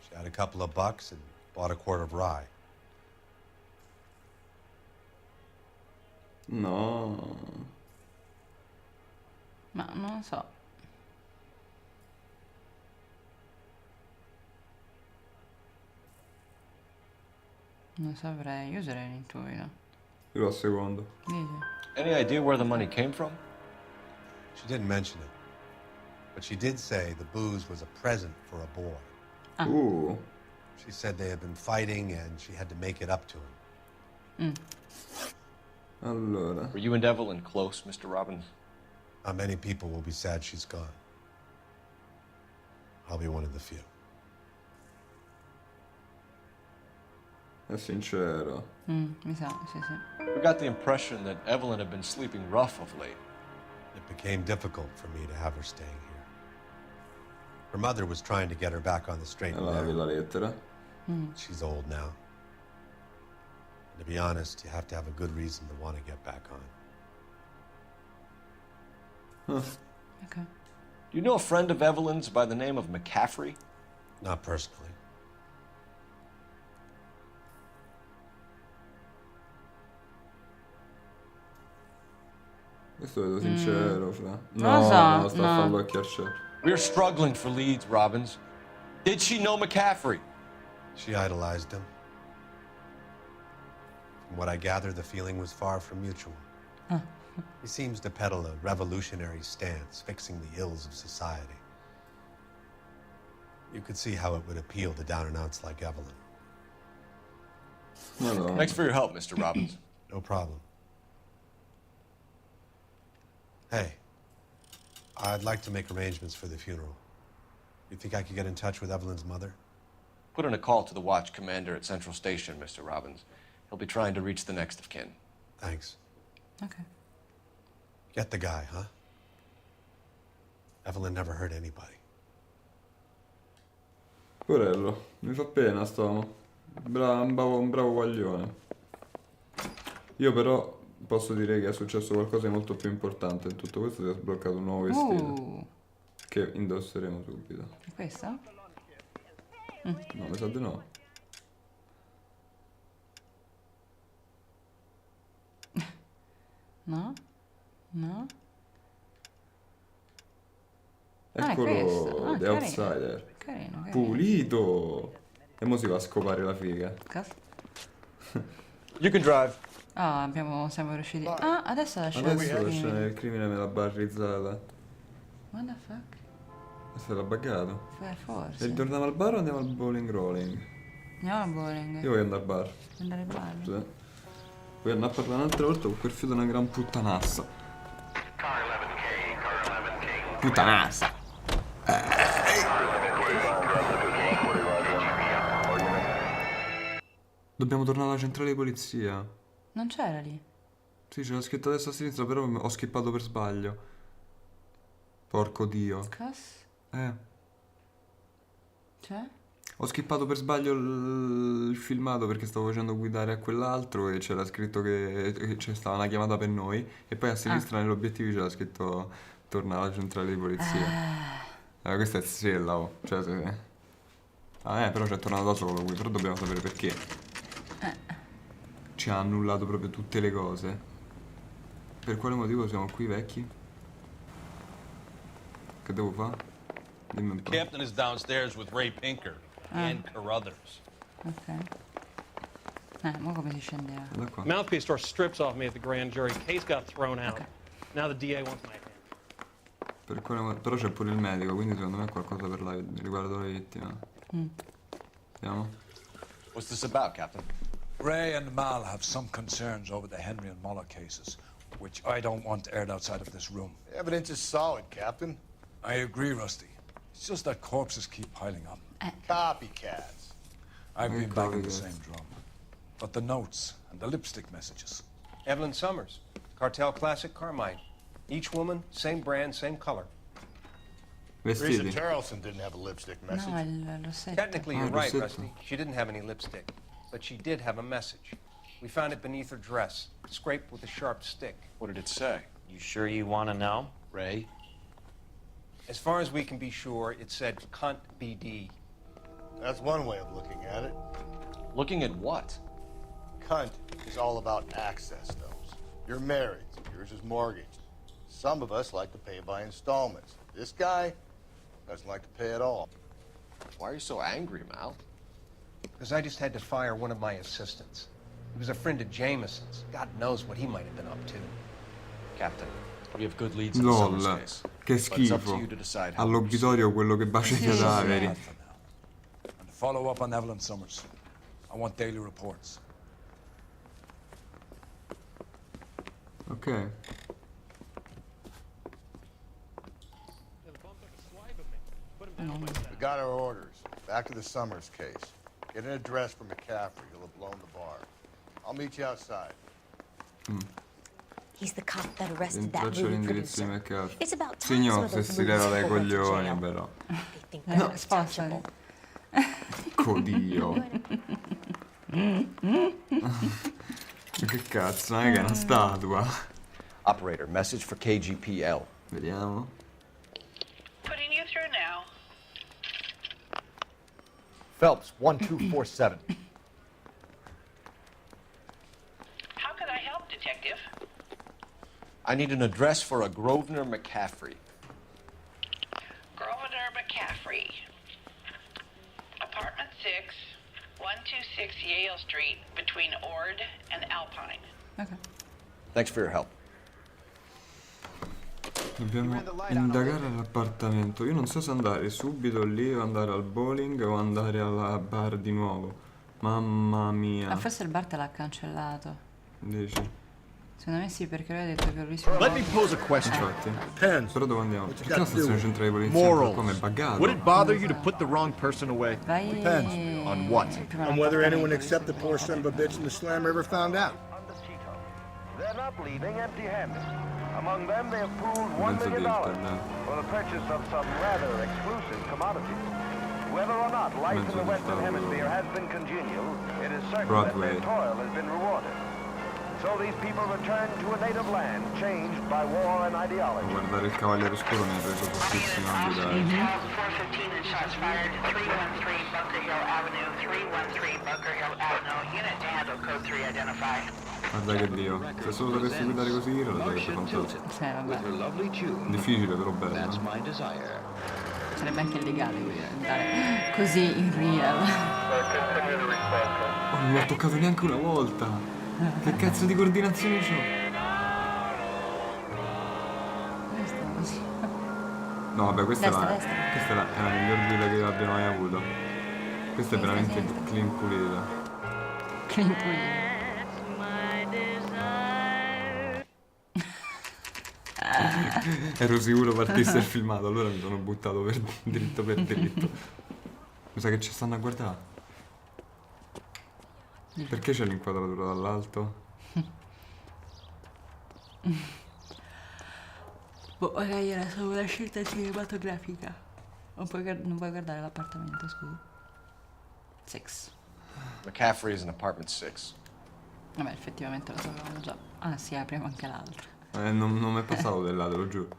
Speaker 3: She had a couple of bucks and bought a quart of rye.
Speaker 1: No.
Speaker 2: Ma non lo so. Non saprei, io userei l'intuito.
Speaker 1: Io al secondo.
Speaker 2: Dici?
Speaker 4: Any idea where the money came from?
Speaker 3: She didn't mention it. But she did say the booze was a present for a boy.
Speaker 1: Ooh.
Speaker 3: She said they had been fighting and she had to make it up to him.
Speaker 1: Allora.
Speaker 4: Were you and Evelyn close, Mr. Robbins?
Speaker 3: Many people will be sad she's gone. I'll be one of the few.
Speaker 1: È sincero.
Speaker 2: Mi sa, sì, sì.
Speaker 4: We got the impression that Evelyn had been sleeping rough of late.
Speaker 3: It became difficult for me to have her staying here. Her mother was trying to get her back on the straight and
Speaker 1: Allora, la
Speaker 3: narrow.
Speaker 1: lettera.
Speaker 3: She's old now. And to be honest, you have to have a good reason to want to get back on.
Speaker 2: Ok.
Speaker 4: Do you know a friend of Evelyn's by the name of McCaffrey?
Speaker 3: Not personally.
Speaker 1: Questo vedo sincero, fra.
Speaker 2: Non lo so,
Speaker 1: no, sta
Speaker 2: no.
Speaker 1: a farlo acchiacciare.
Speaker 4: We're struggling for leads, Robbins. Did she know McCaffrey?
Speaker 3: She idolized him. From what I gather, the feeling was far from mutual. He seems to peddle a revolutionary stance, fixing the ills of society. You could see how it would appeal to down-and-outs like Evelyn.
Speaker 1: Madonna.
Speaker 4: Thanks for your help, Mr. Robbins.
Speaker 3: No problem. Hey, I'd like to make arrangements for the funeral. You think I could get in touch with Evelyn's mother?
Speaker 4: Put in a call to the watch commander at Central Station, Mr. Robbins. He'll be trying to reach the next of kin.
Speaker 3: Thanks.
Speaker 2: Ok.
Speaker 3: Get the guy, huh? Evelyn never hurt anybody.
Speaker 1: Porello, mi fa pena st'uomo. Un bravo guaglione. Io però posso dire che è successo qualcosa di molto più importante in tutto questo. Si è sbloccato un nuovo vestito. Che indosseremo subito.
Speaker 2: È questo?
Speaker 1: No, mi sa di no.
Speaker 2: No? No?
Speaker 1: Eccolo,
Speaker 2: è questo.
Speaker 1: The
Speaker 2: Carino.
Speaker 1: Outsider.
Speaker 2: Carino.
Speaker 1: Pulito. E mo si va a scopare la figa.
Speaker 2: Cosa?
Speaker 4: You can drive.
Speaker 2: Ah, siamo riusciti. Ah, adesso la scena.
Speaker 1: Adesso la scena del crimine me l'ha barrizzata.
Speaker 2: What the fuck?
Speaker 1: Se l'ha buggato.
Speaker 2: Forse.
Speaker 1: E ritorniamo al bar o andiamo al bowling rolling?
Speaker 2: Andiamo al bowling.
Speaker 1: Io voglio andare al bar.
Speaker 2: Andare al bar.
Speaker 1: Sì. Voglio andare a parlare un'altra volta con quel figlio di una gran puttanassa. Puttanassa. Dobbiamo tornare alla centrale di polizia.
Speaker 2: Non c'era lì.
Speaker 1: Sì, c'era scritto a destra e a sinistra, però ho skippato per sbaglio. Porco dio.
Speaker 2: Cos? Cioè?
Speaker 1: Ho skippato per sbaglio il filmato perché stavo facendo guidare a quell'altro e c'era scritto che c'è stata una chiamata per noi e poi a sinistra negli obiettivi c'era scritto torna alla centrale di polizia. Questa è stella, oh. Cioè, se... però c'è tornato da solo qui, però dobbiamo sapere perché. Ci ha annullato proprio tutte le cose. Per quale motivo siamo qui vecchi? Che devo fare? Dimmi un po'.
Speaker 17: Captain is downstairs with Ray Pinker and Carruthers.
Speaker 2: Ok. Ma come si scendeva?
Speaker 1: Da qua.
Speaker 13: Mouthpiece store strips off me at the grand jury. Case got thrown out. Now the DA wants my hand.
Speaker 1: Per quale però c'è pure il medico, quindi secondo me è qualcosa per riguardo la vittima. Vediamo.
Speaker 4: What's this about, Captain?
Speaker 3: Ray and Mal have some concerns over the Henry and Muller cases, which I don't want aired outside of this room.
Speaker 8: The evidence is solid, Captain.
Speaker 3: I agree, Rusty. It's just that corpses keep piling up.
Speaker 8: Copycats.
Speaker 3: I've been banging the same drum. But the notes and the lipstick messages.
Speaker 10: Evelyn Summers, Cartel Classic Carmine. Each woman, same brand, same color.
Speaker 8: Teresa Tarleton didn't have a lipstick message.
Speaker 2: No, il rossetto.
Speaker 10: Technically, you're right, Rusty. She didn't have any lipstick. But she did have a message. We found it beneath her dress, scraped with a sharp stick.
Speaker 4: What did it say?
Speaker 16: You sure you want to know?
Speaker 4: Ray?
Speaker 10: As far as we can be sure, it said cunt BD.
Speaker 8: That's one way of looking at it.
Speaker 4: Looking at what?
Speaker 8: Cunt is all about access, though. You're married, yours is mortgaged. Some of us like to pay by installments. This guy doesn't like to pay at all.
Speaker 4: Why are you so angry, Mal?
Speaker 10: Because I just had to fire one of my assistants. He was a friend of Jameson's. God knows what he might have been up to.
Speaker 4: Captain, we have good leads in the Summers
Speaker 1: LOL,
Speaker 4: case.
Speaker 1: che
Speaker 4: But it's up to
Speaker 1: schifo.
Speaker 4: you to decide how
Speaker 1: All'obitorio quello che bacia i cadaveri.
Speaker 3: And to follow up on Evelyn Summers, I want daily reports.
Speaker 1: Ok.
Speaker 8: We got our orders. Back to the Summers case. Get an address for McCaffrey. He'll have blown the bar. I'll meet you outside.
Speaker 18: He's the cop that arrested that
Speaker 1: Faccio
Speaker 18: movie
Speaker 1: l'indirizzo
Speaker 18: producer.
Speaker 1: di McCaffrey.
Speaker 18: It's about time
Speaker 1: Signor,
Speaker 18: some of
Speaker 1: se
Speaker 18: those
Speaker 1: si leva dai
Speaker 18: movies go to
Speaker 1: coglioni,
Speaker 18: jail.
Speaker 1: però.
Speaker 18: They think that it's
Speaker 2: Spostali.
Speaker 1: Codio. Che cazzo, non è che è una statua.
Speaker 4: Operator, message for KGPL.
Speaker 1: Vediamo.
Speaker 12: Putting you through now.
Speaker 6: Phelps, 1247.
Speaker 12: How can I help, Detective?
Speaker 4: I need an address for a Grosvenor McCaffrey.
Speaker 12: Grosvenor McCaffrey. Apartment 6, 126 Yale Street, between Ord and Alpine.
Speaker 2: Ok.
Speaker 4: Thanks for your help.
Speaker 1: Dobbiamo indagare all'appartamento. Io non so se andare subito lì o andare al bowling o andare alla bar di nuovo. Mamma mia.
Speaker 2: Ma forse il bar te l'ha cancellato.
Speaker 1: Dici?
Speaker 2: Secondo me sì, perché lui ha detto che lui si
Speaker 6: Let me pose a question.
Speaker 1: Infatti.
Speaker 6: Pens.
Speaker 1: Però dove andiamo?
Speaker 6: What you
Speaker 1: Perché la
Speaker 6: got to do?
Speaker 1: stazione centrale di polizia
Speaker 6: Morals.
Speaker 1: come è buggato?
Speaker 6: Would it bother you to put the wrong person away?
Speaker 2: Vai.
Speaker 6: Depends. On what?
Speaker 8: On whether anyone except the poor son of a bitch in the slammer ever found out.
Speaker 19: They're not leaving empty-handed. Among them, they have pooled $1
Speaker 1: Mezzo
Speaker 19: million
Speaker 1: dildo,
Speaker 19: for the purchase of some rather exclusive commodities. Whether or not life in the Western Hemisphere has been congenial, it is certain that their toil has been rewarded. So these people return to a native land changed by war and ideology.
Speaker 1: Guardare il Cavaliere Oscuro mi ha reso fortissimo a guidare.
Speaker 12: 415 and shots fired. 313 Bunker Hill Avenue. 313 Bunker Hill Avenue. Unit to handle code 3 identify.
Speaker 1: Guarda che Dio, se solo sapessi guidare così io lo sarebbe fantastico. Difficile però bello.
Speaker 2: Sarebbe anche illegale andare così in real.
Speaker 1: Oh, non l'ho toccato neanche una volta. Che cazzo di coordinazione c'ho? No vabbè, questa
Speaker 2: Destra,
Speaker 1: è
Speaker 2: destra.
Speaker 1: è la miglior guida che abbia mai avuto. Questa è veramente clean pulita.
Speaker 2: Clean pulita.
Speaker 1: Ero sicuro partisse il filmato, allora mi sono buttato dritto per dritto. Mi sa che ci stanno a guardare. Perché c'è l'inquadratura dall'alto?
Speaker 2: Boh, magari era solo una scelta cinematografica. Non puoi guardare l'appartamento, scusa. 6.
Speaker 4: McCaffrey is in apartment 6.
Speaker 2: Vabbè, effettivamente lo sapevamo già. Ah sì, apriamo anche l'altro.
Speaker 1: Non mi è passato del lato, lo giuro.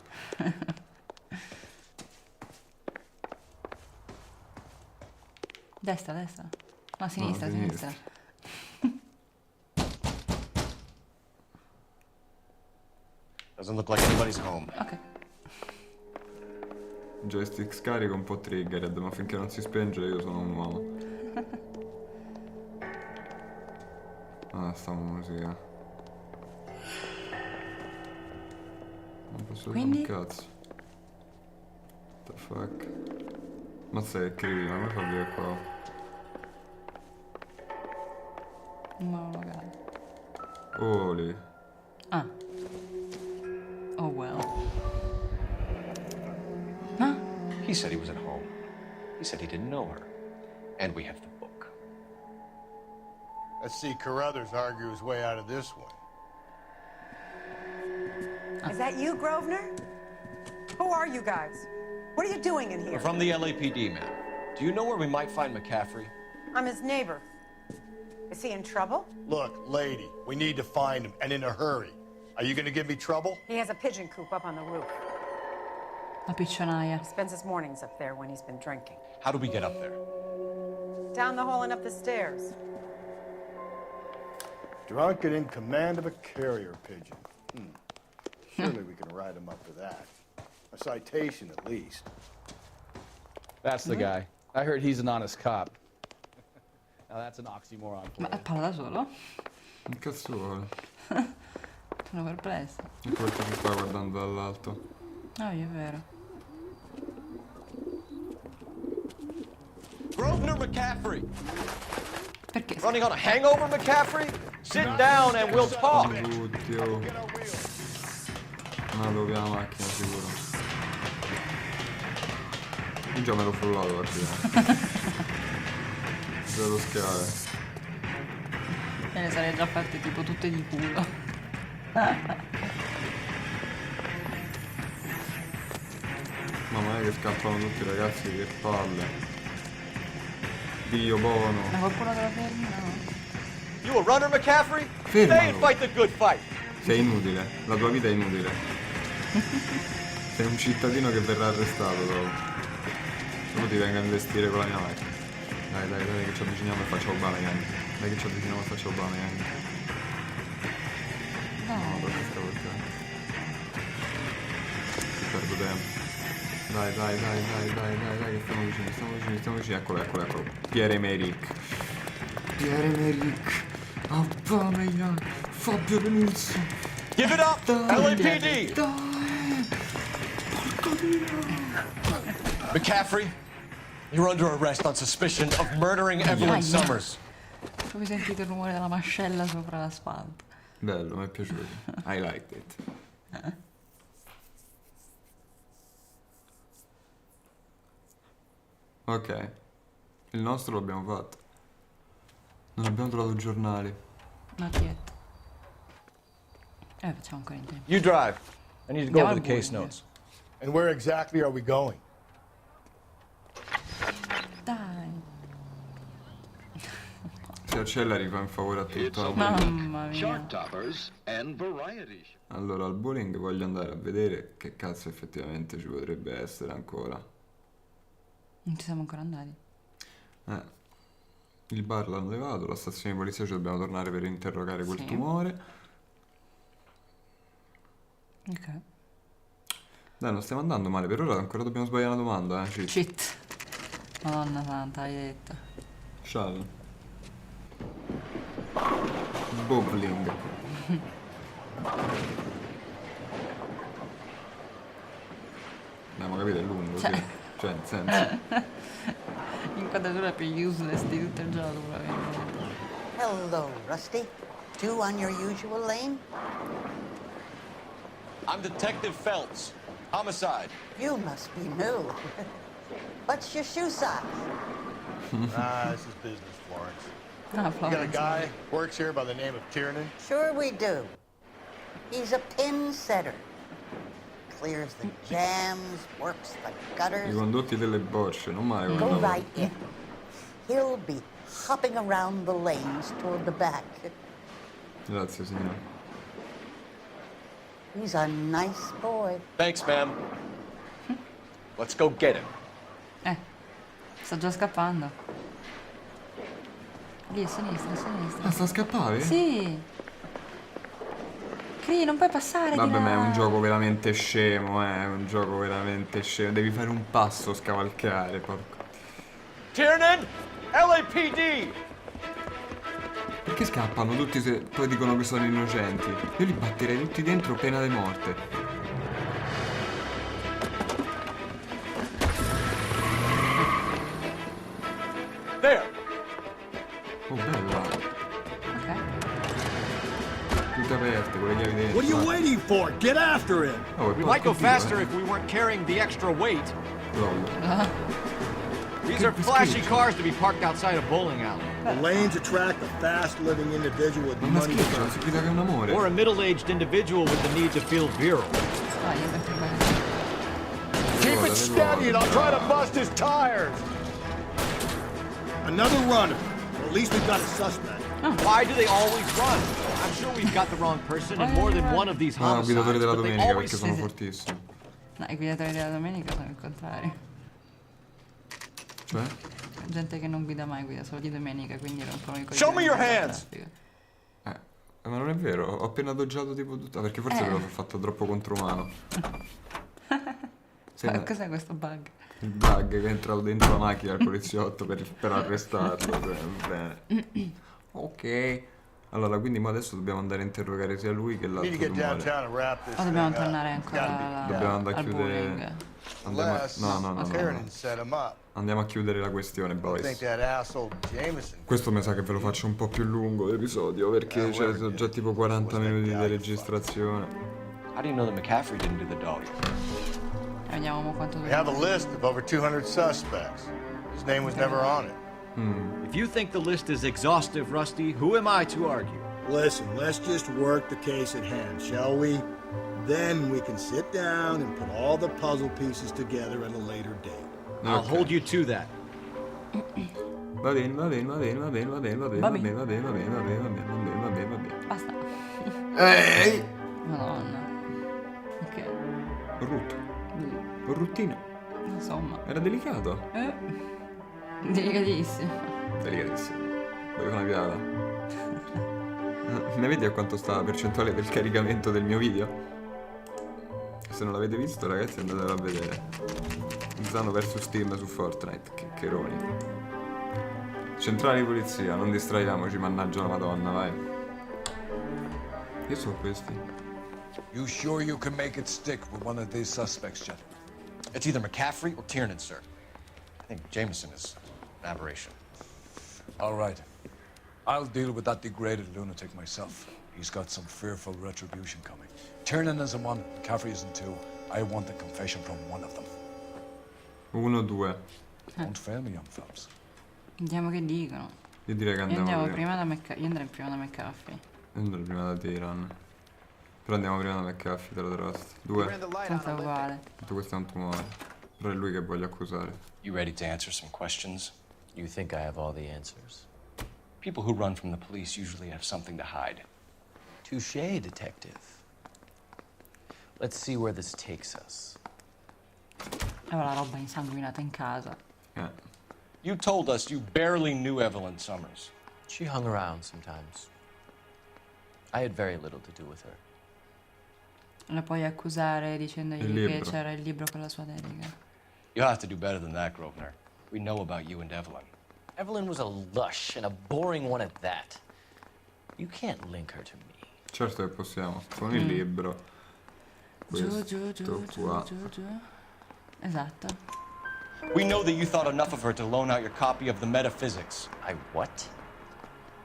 Speaker 2: Destra, destra. No, sinistra,
Speaker 1: No,
Speaker 2: sinistra.
Speaker 4: Doesn't look like anybody's home.
Speaker 2: Ok.
Speaker 1: Joystick scarico un po' triggered, ma finché non si spenge io sono un uomo. Ah, sta musica. Non posso dire un cazzo. What the fuck? Mazza che crisi, ma come fa via qua?
Speaker 2: Ma magari.
Speaker 1: Oli.
Speaker 2: Ah. Oh well.
Speaker 4: He said he was at home. He said he didn't know her. And we have the book.
Speaker 8: Let's see Carruthers argue his way out of this one.
Speaker 20: Is that you, Grosvenor? Who are you guys? What are you doing in here?
Speaker 4: We're from the LAPD, ma'am. Do you know where we might find McCaffrey?
Speaker 20: I'm his neighbor. Is he in trouble?
Speaker 8: Look, lady, we need to find him, and in a hurry. Are you gonna give me trouble?
Speaker 20: He has a pigeon coop up on the roof.
Speaker 2: La piccionaia.
Speaker 20: He spends his mornings up there when he's been drinking.
Speaker 4: How do we get up there?
Speaker 20: Down the hall and up the stairs.
Speaker 5: Drunk and in command of a carrier pigeon. Surely we can write him up for that. A citation, at least.
Speaker 17: That's the guy. I heard he's an honest cop. Now that's an oxymoron for
Speaker 2: Ma
Speaker 17: you.
Speaker 2: parla da solo?
Speaker 1: Che cazzo vuole?
Speaker 2: Sono perplesso.
Speaker 1: Ecco perché si sta guardando dall'alto.
Speaker 2: Ah, è vero.
Speaker 4: Grosvenor McCaffrey!
Speaker 2: Perché?
Speaker 4: Running on a hangover, McCaffrey? Sit down and we'll talk!
Speaker 1: Oddio. Ma dove la macchina, sicuro. Io già me l'ho frullato partita. Zero schiave.
Speaker 2: E le sarei già fatte tipo tutte di culo.
Speaker 1: Ma non è che scappano tutti i ragazzi, che palle. Dio buono.
Speaker 2: Ma qualcuno che la fermi? No.
Speaker 4: You a runner, McCaffrey?
Speaker 1: Fermalo.
Speaker 4: Stay and fight the good fight.
Speaker 1: Sei inutile, la tua vita è inutile. Sei un cittadino che verrà arrestato dopo. Dopo ti vengo a investire con la mia macchina. Dai che ci avviciniamo e faccio Obama gang. Dai che ci avviciniamo e faccio Obama gang. No, perché stavo portando. Perdo tempo. Dai, che stiamo vicini. Eccolo. Pierre-Emerick. Aubameyang. Fabio Benizio.
Speaker 4: Give it up, LAPD! McCaffrey, you're under arrest on suspicion of murdering Evelyn Summers.
Speaker 2: Come sentite il rumore della mascella sopra l'asfalto?
Speaker 1: Bello, mi è piaciuto. I liked it. Ok. Il nostro l'abbiamo fatto. Non abbiamo trovato giornali.
Speaker 2: Mattietto. Facciamo ancora in tempo.
Speaker 4: You drive. I need to go
Speaker 2: Andiamo
Speaker 4: over the
Speaker 2: al
Speaker 4: case
Speaker 2: buio.
Speaker 4: notes.
Speaker 5: And where exactly are we going?
Speaker 2: Dai.
Speaker 1: Se acceleri fa un favore a tutto.
Speaker 2: Mamma mia.
Speaker 1: Allora, al bowling voglio andare a vedere che cazzo effettivamente ci potrebbe essere ancora.
Speaker 2: Non ci siamo ancora andati.
Speaker 1: Il bar l'hanno levato, la stazione di polizia ci dobbiamo tornare per interrogare quel tumore.
Speaker 2: Ok.
Speaker 1: Dai, non stiamo andando male, per ora ancora dobbiamo sbagliare una domanda,
Speaker 2: Cheat. Madonna santa, hai detto.
Speaker 1: Shall. Bowling. Abbiamo capito, è lungo, sì. Cioè, nel senso.
Speaker 2: Inquadratura più useless di tutto il gioco, probabilmente.
Speaker 21: Hello, Rusty. Two on your usual lane?
Speaker 4: I'm Detective Phelps. Homicide.
Speaker 21: You must be new. What's your shoe size?
Speaker 8: This is business, Florence.
Speaker 2: Ah,
Speaker 8: You got a
Speaker 2: Florence.
Speaker 8: guy works here by the name of Tiernan?
Speaker 21: Sure we do. He's a pin setter. Clears the jams, works the
Speaker 1: I
Speaker 21: gutters.
Speaker 1: condotti delle bocce, non male come
Speaker 21: Go
Speaker 1: lavoro.
Speaker 21: right in. He'll be hopping around the lanes toward the back.
Speaker 1: Grazie, signore.
Speaker 21: He's a nice boy.
Speaker 4: Thanks, ma'am. Let's go get him.
Speaker 2: Sta già scappando. Lì, a sinistra, a sinistra.
Speaker 1: Ah, sta a scappare?
Speaker 2: Sì. Cree, non puoi passare
Speaker 1: Vabbè,
Speaker 2: di là.
Speaker 1: ma è un gioco veramente scemo, è un gioco veramente scemo. Devi fare un passo, scavalcare, porco.
Speaker 6: Tiernan, LAPD.
Speaker 1: Perché scappano tutti se poi dicono che sono innocenti? Io li batterei tutti dentro, pena di morte.
Speaker 6: There.
Speaker 1: Oh, bella. Tutte aperte, con le chiavi dentro.
Speaker 7: What are you waiting for? Get after him!
Speaker 1: Oh,
Speaker 6: We might go faster if we weren't carrying the extra weight. These are flashy cars to be parked outside a bowling alley.
Speaker 7: The lanes attract a fast-living individual with money.
Speaker 6: Or a middle-aged individual with the need to feel virile.
Speaker 7: Keep it steady and I'll try to bust his tires! Another runner. Well, at least we've got a suspect.
Speaker 6: Why do they always run? I'm sure we've got the wrong person in more than one of these
Speaker 1: No, guidatori
Speaker 6: homicides,
Speaker 1: della
Speaker 6: but they
Speaker 1: domenica
Speaker 6: always...
Speaker 1: perché sono fortissimi.
Speaker 2: No, i guidatori della domenica sono il contrario.
Speaker 1: Cioè?
Speaker 2: Gente che non guida mai, guida solo di domenica, quindi rompono i coglioni.
Speaker 6: Show me your
Speaker 2: del
Speaker 6: hands!
Speaker 2: traffico.
Speaker 1: Ma non è vero, ho appena doggiato tipo tutta. Perché forse ve l'ho fatto troppo contromano.
Speaker 2: Ma cos'è questo bug?
Speaker 1: Il bug che è entrato dentro la macchina al poliziotto per arrestarlo. Bene. Ok. Allora, quindi mo adesso dobbiamo andare a interrogare sia lui che l'altro rumore.
Speaker 2: O dobbiamo tornare ancora
Speaker 1: Dobbiamo andare a
Speaker 2: al
Speaker 1: chiudere.
Speaker 2: bowling?
Speaker 1: No. Andiamo a chiudere la questione, boys.
Speaker 8: Think that asshole Jameson.
Speaker 1: Questo mi sa che ve lo faccio un po' più lungo l'episodio perché sono già tipo 40 minuti di registrazione.
Speaker 4: How do you know that McCaffrey didn't do the dog?
Speaker 2: Vediamo mo quanto
Speaker 8: We have a list of over 200 suspects. His name was never on it.
Speaker 6: If you think the list is exhaustive, Rusty, who am I to argue?
Speaker 7: Listen, let's just work the case at hand, shall we? Then we can sit down and put all the puzzle pieces together at a later date.
Speaker 6: I'll hold you to that.
Speaker 1: Va bene.
Speaker 2: Basta.
Speaker 1: Ehi!
Speaker 2: Madonna. Ok.
Speaker 1: Ruttino.
Speaker 2: Insomma.
Speaker 1: Era delicato.
Speaker 2: Delicatissimo.
Speaker 1: Delicatissimo. Voglio fare una piada. Ne vedi a quanto sta la percentuale del caricamento del mio video? Se non l'avete visto, ragazzi, andatelo a vedere. Zano vs Steam su Fortnite. Che roni. Centrale di polizia, non distraiamoci, mannaggia la madonna, vai. Che sono questi?
Speaker 3: You sure you can make it stick with one of these suspects, gentlemen?
Speaker 4: It's either McCaffrey or Tiernan, sir. I think Jameson is an aberration.
Speaker 3: All right. I'll deal with that degraded lunatic myself. He's got some fearful retribution coming. Tiernan isn't one, McCaffrey isn't two. I want a confession from one of them.
Speaker 1: 1, 2.
Speaker 3: Don't fail me, young fellas.
Speaker 2: Vediamo che dicono.
Speaker 1: Io direi che
Speaker 2: Io
Speaker 1: andiamo
Speaker 2: prima da Io andrei prima da McCaffrey.
Speaker 1: Io andrò prima da Tiran. Però andiamo prima da McCaffrey, te lo trust. 2.
Speaker 2: Tanto è uguale.
Speaker 1: Tutto questo è un tumore. Però è lui che voglio accusare.
Speaker 4: You ready to answer some questions?
Speaker 16: You think I have all the answers?
Speaker 4: People who run from the police usually have something to hide.
Speaker 16: Touché, detective. Let's see where this takes us.
Speaker 2: Aveva la roba insanguinata in casa.
Speaker 4: You told us you barely knew Evelyn Summers.
Speaker 16: She hung around sometimes. I had very little to do with her.
Speaker 2: La puoi accusare dicendogli che c'era il libro con la sua dedica.
Speaker 4: You'll have to do better than that, Grosvenor. We know about you and Evelyn.
Speaker 16: Evelyn was a lush, and a boring one at that. You can't link her to me.
Speaker 1: Certo che possiamo. Con il libro.
Speaker 2: Giù.
Speaker 1: Qua.
Speaker 2: Esatto.
Speaker 4: We know that you thought enough of her to loan out your copy of the Metaphysics.
Speaker 16: I what?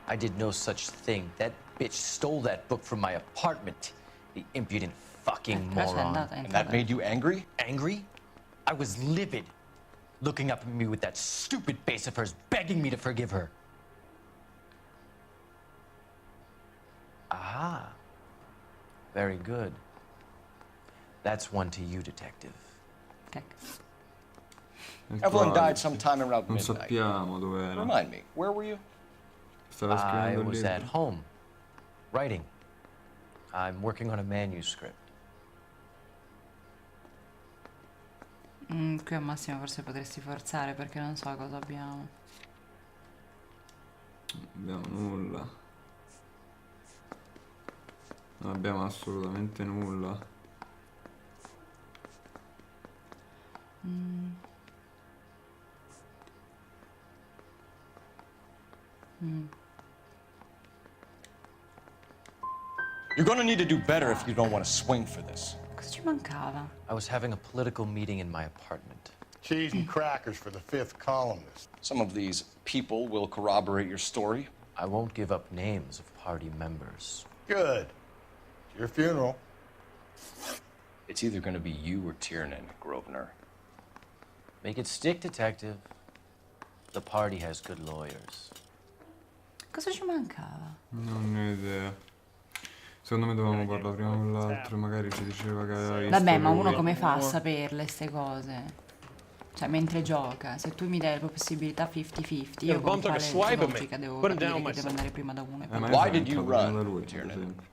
Speaker 16: I did no such thing. That bitch stole that book from my apartment. The impudent fucking moron.
Speaker 4: And that made you angry?
Speaker 16: Angry? I was livid. Looking up at me with that stupid face of hers, begging me to forgive her. Aha. Very good. That's one to you, detective.
Speaker 4: Evelyn died sometime around
Speaker 1: Non
Speaker 4: midnight.
Speaker 1: sappiamo dove era.
Speaker 4: Remind me, where were you?
Speaker 1: Stava
Speaker 16: I
Speaker 1: scrivendo il
Speaker 16: was
Speaker 1: libro.
Speaker 16: at home, writing. I'm working on a manuscript.
Speaker 2: Qui al massimo forse potresti forzare perché non so cosa abbiamo.
Speaker 1: Non abbiamo nulla. Non abbiamo assolutamente nulla.
Speaker 4: You're gonna need to do better if you don't want to swing for this.
Speaker 2: Cosa ci mancava?
Speaker 16: I was having a political meeting in my apartment.
Speaker 8: Cheese and crackers for the 5th columnist.
Speaker 4: Some of these people will corroborate your story.
Speaker 16: I won't give up names of party members.
Speaker 8: Good. It's your funeral.
Speaker 4: It's either gonna be you or Tiernan, Grosvenor.
Speaker 16: Make it stick, detective. The party has good lawyers.
Speaker 2: Cosa ci mancava?
Speaker 1: Non ne ho idea. Secondo me dovevamo parlare prima con l'altro, magari ci diceva che aveva visto
Speaker 2: Vabbè, ma uno
Speaker 1: lui.
Speaker 2: come fa a saperle ste cose? Cioè, mentre gioca, se tu mi dai la possibilità 50-50, io con quale logica devo capire che devo andare prima da uno e poi
Speaker 4: Why did you
Speaker 1: da
Speaker 4: run,
Speaker 1: lui, per
Speaker 4: Tiernan?
Speaker 1: esempio.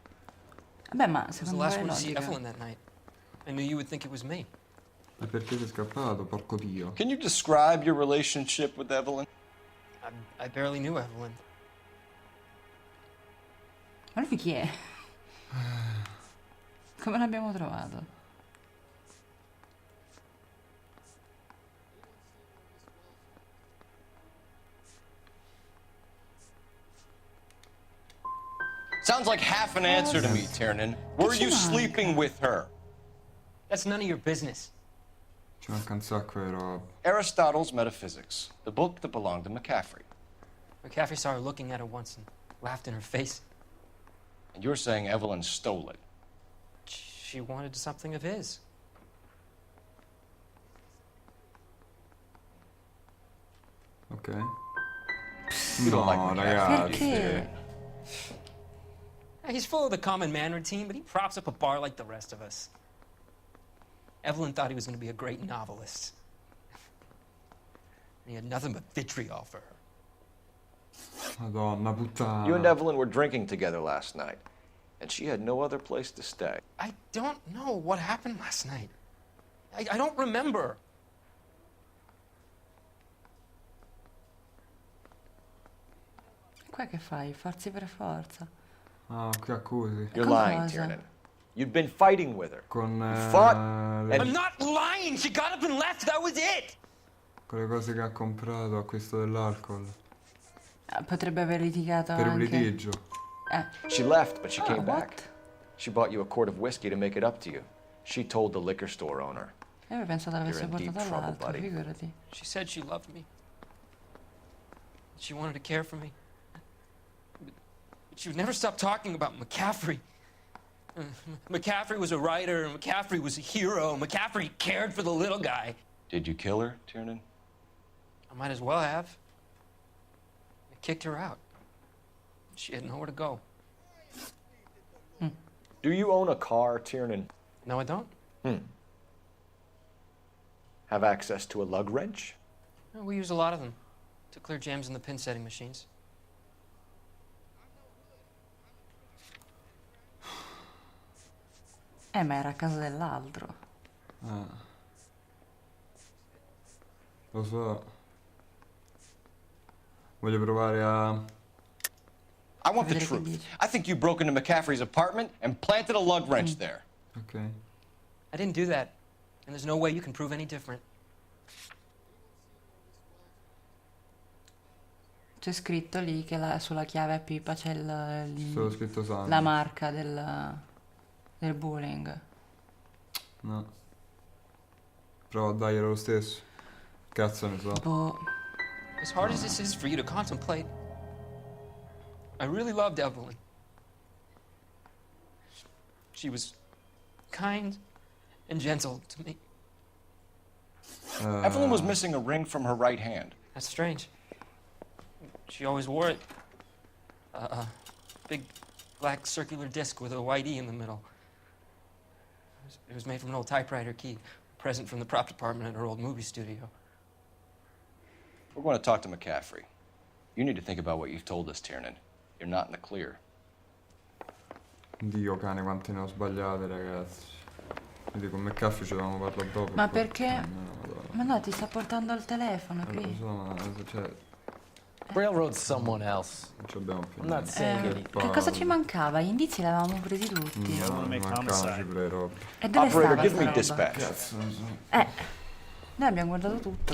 Speaker 2: Vabbè, ma
Speaker 9: I was the
Speaker 2: secondo
Speaker 9: last
Speaker 2: me
Speaker 9: one to see
Speaker 2: logica.
Speaker 9: Evelyn that night. I knew you would think it was me.
Speaker 1: E perché sei scappato, porco dio?
Speaker 4: Can you describe your relationship with Evelyn?
Speaker 9: I barely knew Evelyn.
Speaker 2: Ma lui chi è? Come l'abbiamo trovato?
Speaker 4: Sounds like half an answer to me, Tiernan. Were you sleeping with her?
Speaker 9: That's none of your business.
Speaker 1: Ci manca un sacco di roba.
Speaker 4: Aristotle's Metaphysics, the book that belonged to McCaffrey.
Speaker 9: McCaffrey saw her looking at her once and laughed in her face.
Speaker 4: And you're saying Evelyn stole it.
Speaker 9: She wanted something of his.
Speaker 1: Ok.
Speaker 4: You don't like
Speaker 1: No,
Speaker 4: McCaffrey.
Speaker 1: ragazzi.
Speaker 9: He's full of the common man routine, but he props up a bar like the rest of us. Evelyn thought he was going to be a great novelist. And he had nothing but vitriol for her.
Speaker 1: Madonna puttana.
Speaker 4: You and Evelyn were drinking together last night, and she had no other place to stay.
Speaker 9: I don't know what happened last night. I don't remember.
Speaker 2: Qua che fai? Farsi per forza.
Speaker 1: Ah, qui accusi.
Speaker 4: You're
Speaker 2: Con
Speaker 4: lying,
Speaker 2: cosa?
Speaker 4: Tiernan. You'd been fighting with her.
Speaker 1: Con
Speaker 4: You fought,
Speaker 1: le,
Speaker 9: I'm not lying! She got up and left, that was it!
Speaker 1: con le cose che ha comprato, acquisto dell'alcol.
Speaker 2: Potrebbe aver litigato
Speaker 1: Per un
Speaker 2: anche.
Speaker 1: litigio.
Speaker 4: She left, but she
Speaker 2: Oh,
Speaker 4: came
Speaker 2: what?
Speaker 4: back. She bought you a quart of whiskey to make it up to you. She told the liquor store owner.
Speaker 2: Io avevo pensato l'avesse
Speaker 4: You're in deep
Speaker 2: portato
Speaker 4: trouble,
Speaker 2: all'altro,
Speaker 4: buddy.
Speaker 2: figurati.
Speaker 9: She said she loved me. She wanted to care for me. But she would never stop talking about McCaffrey. McCaffrey was a writer, and McCaffrey was a hero. McCaffrey cared for the little guy.
Speaker 4: Did you kill her, Tiernan?
Speaker 9: I might as well have. I kicked her out. She had nowhere to go.
Speaker 4: Do you own a car, Tiernan?
Speaker 9: No, I don't.
Speaker 4: Have access to a lug wrench?
Speaker 9: No, we use a lot of them to clear jams in the pin setting machines.
Speaker 2: Ma era a casa dell'altro.
Speaker 1: Ah. Lo so. Voglio provare a...
Speaker 4: I want the truth. I think you broke into McCaffrey's apartment and planted a lug wrench there.
Speaker 1: Ok.
Speaker 9: I didn't do that, and there's no way you can prove any different.
Speaker 2: C'è scritto lì che sulla chiave a pipa c'è
Speaker 1: Solo scritto sangue.
Speaker 2: la marca del bullying.
Speaker 1: No. Provo a darglielo lo stesso. Cazzo ne so.
Speaker 2: Boh.
Speaker 9: As hard as this is for you to contemplate, I really loved Evelyn. She was kind and gentle to me.
Speaker 4: Evelyn was missing a ring from her right hand.
Speaker 9: That's strange. She always wore it. A big black circular disc with a white E in the middle. It was made from an old typewriter key, a present from the prop department at her old movie studio.
Speaker 4: We're going to talk to McCaffrey. You need to think about what you've told us, Tiernan. You're not in the clear.
Speaker 1: Dio cane quante ne ho sbagliate, ragazzi. Quindi con McCaffrey ci dovevamo parlare dopo.
Speaker 2: Ma
Speaker 1: poi-
Speaker 2: perché?
Speaker 1: No, Madonna.
Speaker 2: Ma no, ti sta portando il telefono
Speaker 1: Lo
Speaker 2: qui.
Speaker 1: so, ma cioè,
Speaker 16: Railroad someone else.
Speaker 1: Non ci abbiamo più
Speaker 16: I'm not saying any.
Speaker 2: Che cosa ci mancava? Gli indizi li avevamo presi tutti.
Speaker 1: No, mancavano pure robe.
Speaker 2: E dove
Speaker 6: Operator,
Speaker 2: stava
Speaker 6: give
Speaker 2: sta
Speaker 6: me
Speaker 2: roba?
Speaker 6: dispatch.
Speaker 1: Cazzo, non so.
Speaker 2: Noi abbiamo guardato tutto.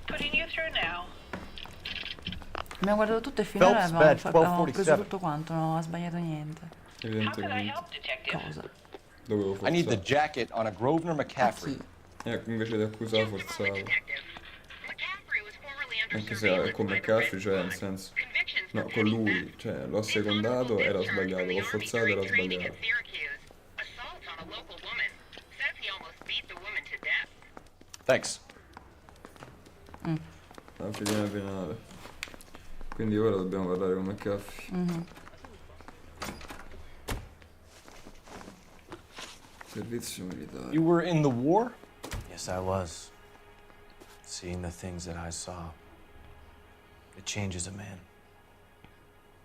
Speaker 12: Putting you through now.
Speaker 2: Abbiamo guardato tutto e finora
Speaker 6: Phelps,
Speaker 2: avevamo,
Speaker 6: badge
Speaker 2: avevamo preso
Speaker 6: 1247.
Speaker 2: tutto quanto, non avevamo sbagliato niente.
Speaker 1: Evidentemente.
Speaker 2: Cosa?
Speaker 1: Dovevo
Speaker 6: I need the
Speaker 1: forzare.
Speaker 6: jacket on a Grosvenor McCaffrey.
Speaker 1: Invece di accusare forzavo. Anche se con McCaffrey, cioè nel senso. No, con lui, cioè l'ho secondato, era sbagliato, l'ho forzato, era sbagliato.
Speaker 6: Thanks.
Speaker 1: La fedina penale. Quindi ora dobbiamo parlare con McCaffrey. Servizio militare.
Speaker 6: You were in the war?
Speaker 16: Yes, I was. Seeing the things that I saw, it changes a man.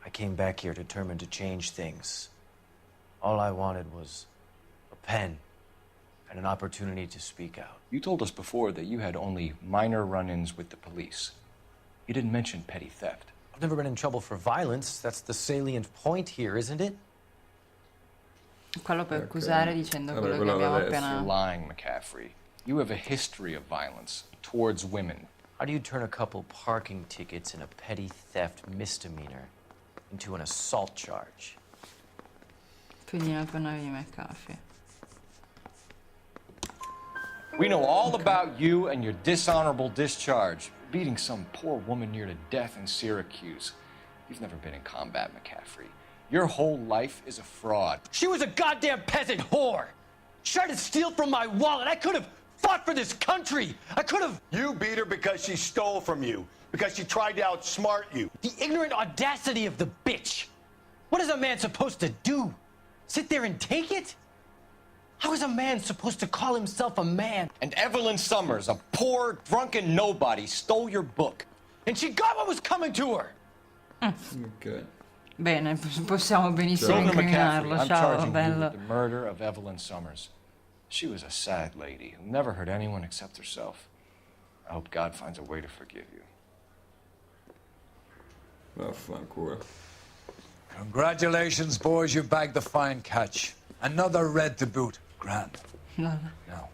Speaker 16: I came back here determined to change things. All I wanted was a pen and an opportunity to speak out.
Speaker 6: You told us before that you had only minor run-ins with the police. You didn't mention petty theft.
Speaker 16: I've never been in trouble for violence. That's the salient point here, isn't it?
Speaker 2: Quello per accusare dicendo
Speaker 1: Vabbè,
Speaker 2: quello che abbiamo
Speaker 6: You're
Speaker 2: appena...
Speaker 6: lying, McCaffrey. You have a history of violence towards women.
Speaker 16: How do you turn a couple parking tickets and a petty theft misdemeanor into an assault charge?
Speaker 2: Quindi non parlavi di McCaffrey.
Speaker 6: We know all about you and your dishonorable discharge, beating some poor woman near to death in Syracuse. You've never been in combat, McCaffrey. Your whole life is a fraud.
Speaker 16: She was a goddamn peasant whore! She tried to steal from my wallet. I could have fought for this country. I could have...
Speaker 8: You beat her because she stole from you, because she tried to outsmart you.
Speaker 16: The ignorant audacity of the bitch. What is a man supposed to do? Sit there and take it? How is a man supposed to call himself a man?
Speaker 6: And Evelyn Summers, a poor, drunken nobody, stole your book.
Speaker 16: And she got what was coming to her.
Speaker 1: Ok.
Speaker 2: Bene, possiamo benissimo
Speaker 6: Grosvenor
Speaker 2: incriminarlo.
Speaker 6: McCaffrey, I'm
Speaker 2: Ciao,
Speaker 6: charging you
Speaker 2: bello.
Speaker 6: with the murder of Evelyn Summers. She was a sad lady who never hurt anyone except herself. I hope God finds a way to forgive you.
Speaker 1: Vaffanculo.
Speaker 3: Congratulations, boys, you bagged the fine catch. Another red to boot. Grand.
Speaker 2: No.
Speaker 3: Now,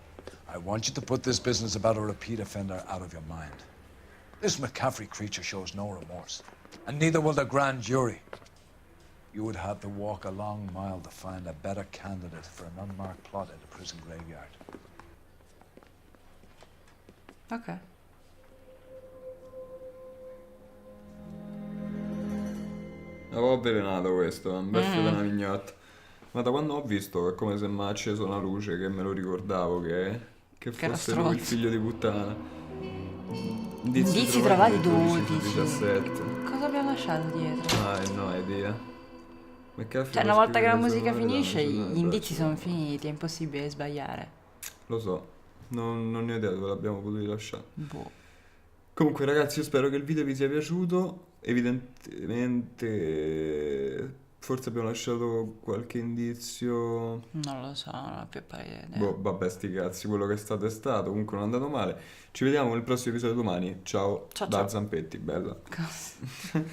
Speaker 3: I want you to put this business about a repeat offender out of your mind. This McCaffrey creature shows no remorse, and neither will the grand jury. You would have to walk a long mile to find a better candidate for an unmarked plot at the prison graveyard.
Speaker 2: Ok.
Speaker 1: L'avevo avvelenato questo, un bel figlio della mignotta. Ma da quando ho visto è come se mi ha acceso una luce che me lo ricordavo che
Speaker 2: era
Speaker 1: fosse lui il
Speaker 2: stronzo.
Speaker 1: figlio di puttana.
Speaker 2: Indizi trovati 12.
Speaker 1: 17.
Speaker 2: Cosa abbiamo lasciato dietro?
Speaker 1: Ah, no idea. McCaffrey
Speaker 2: Cioè,
Speaker 1: lo
Speaker 2: una volta che la
Speaker 1: scrive
Speaker 2: musica
Speaker 1: sulla
Speaker 2: finisce,
Speaker 1: medaglia,
Speaker 2: gli indizi sono finiti, è impossibile sbagliare.
Speaker 1: Lo so, non ne ho idea dove l'abbiamo potuto lasciare.
Speaker 2: Boh.
Speaker 1: Comunque ragazzi, io spero che il video vi sia piaciuto. Evidentemente forse abbiamo lasciato qualche indizio.
Speaker 2: Non lo so, non ho più pari idea.
Speaker 1: Boh, vabbè, sti cazzi, quello che è stato è stato, comunque non è andato male. Ci vediamo nel prossimo episodio domani. Ciao,
Speaker 2: Ciao,
Speaker 1: da
Speaker 2: ciao.
Speaker 1: Zampetti, bella.
Speaker 2: Cosa?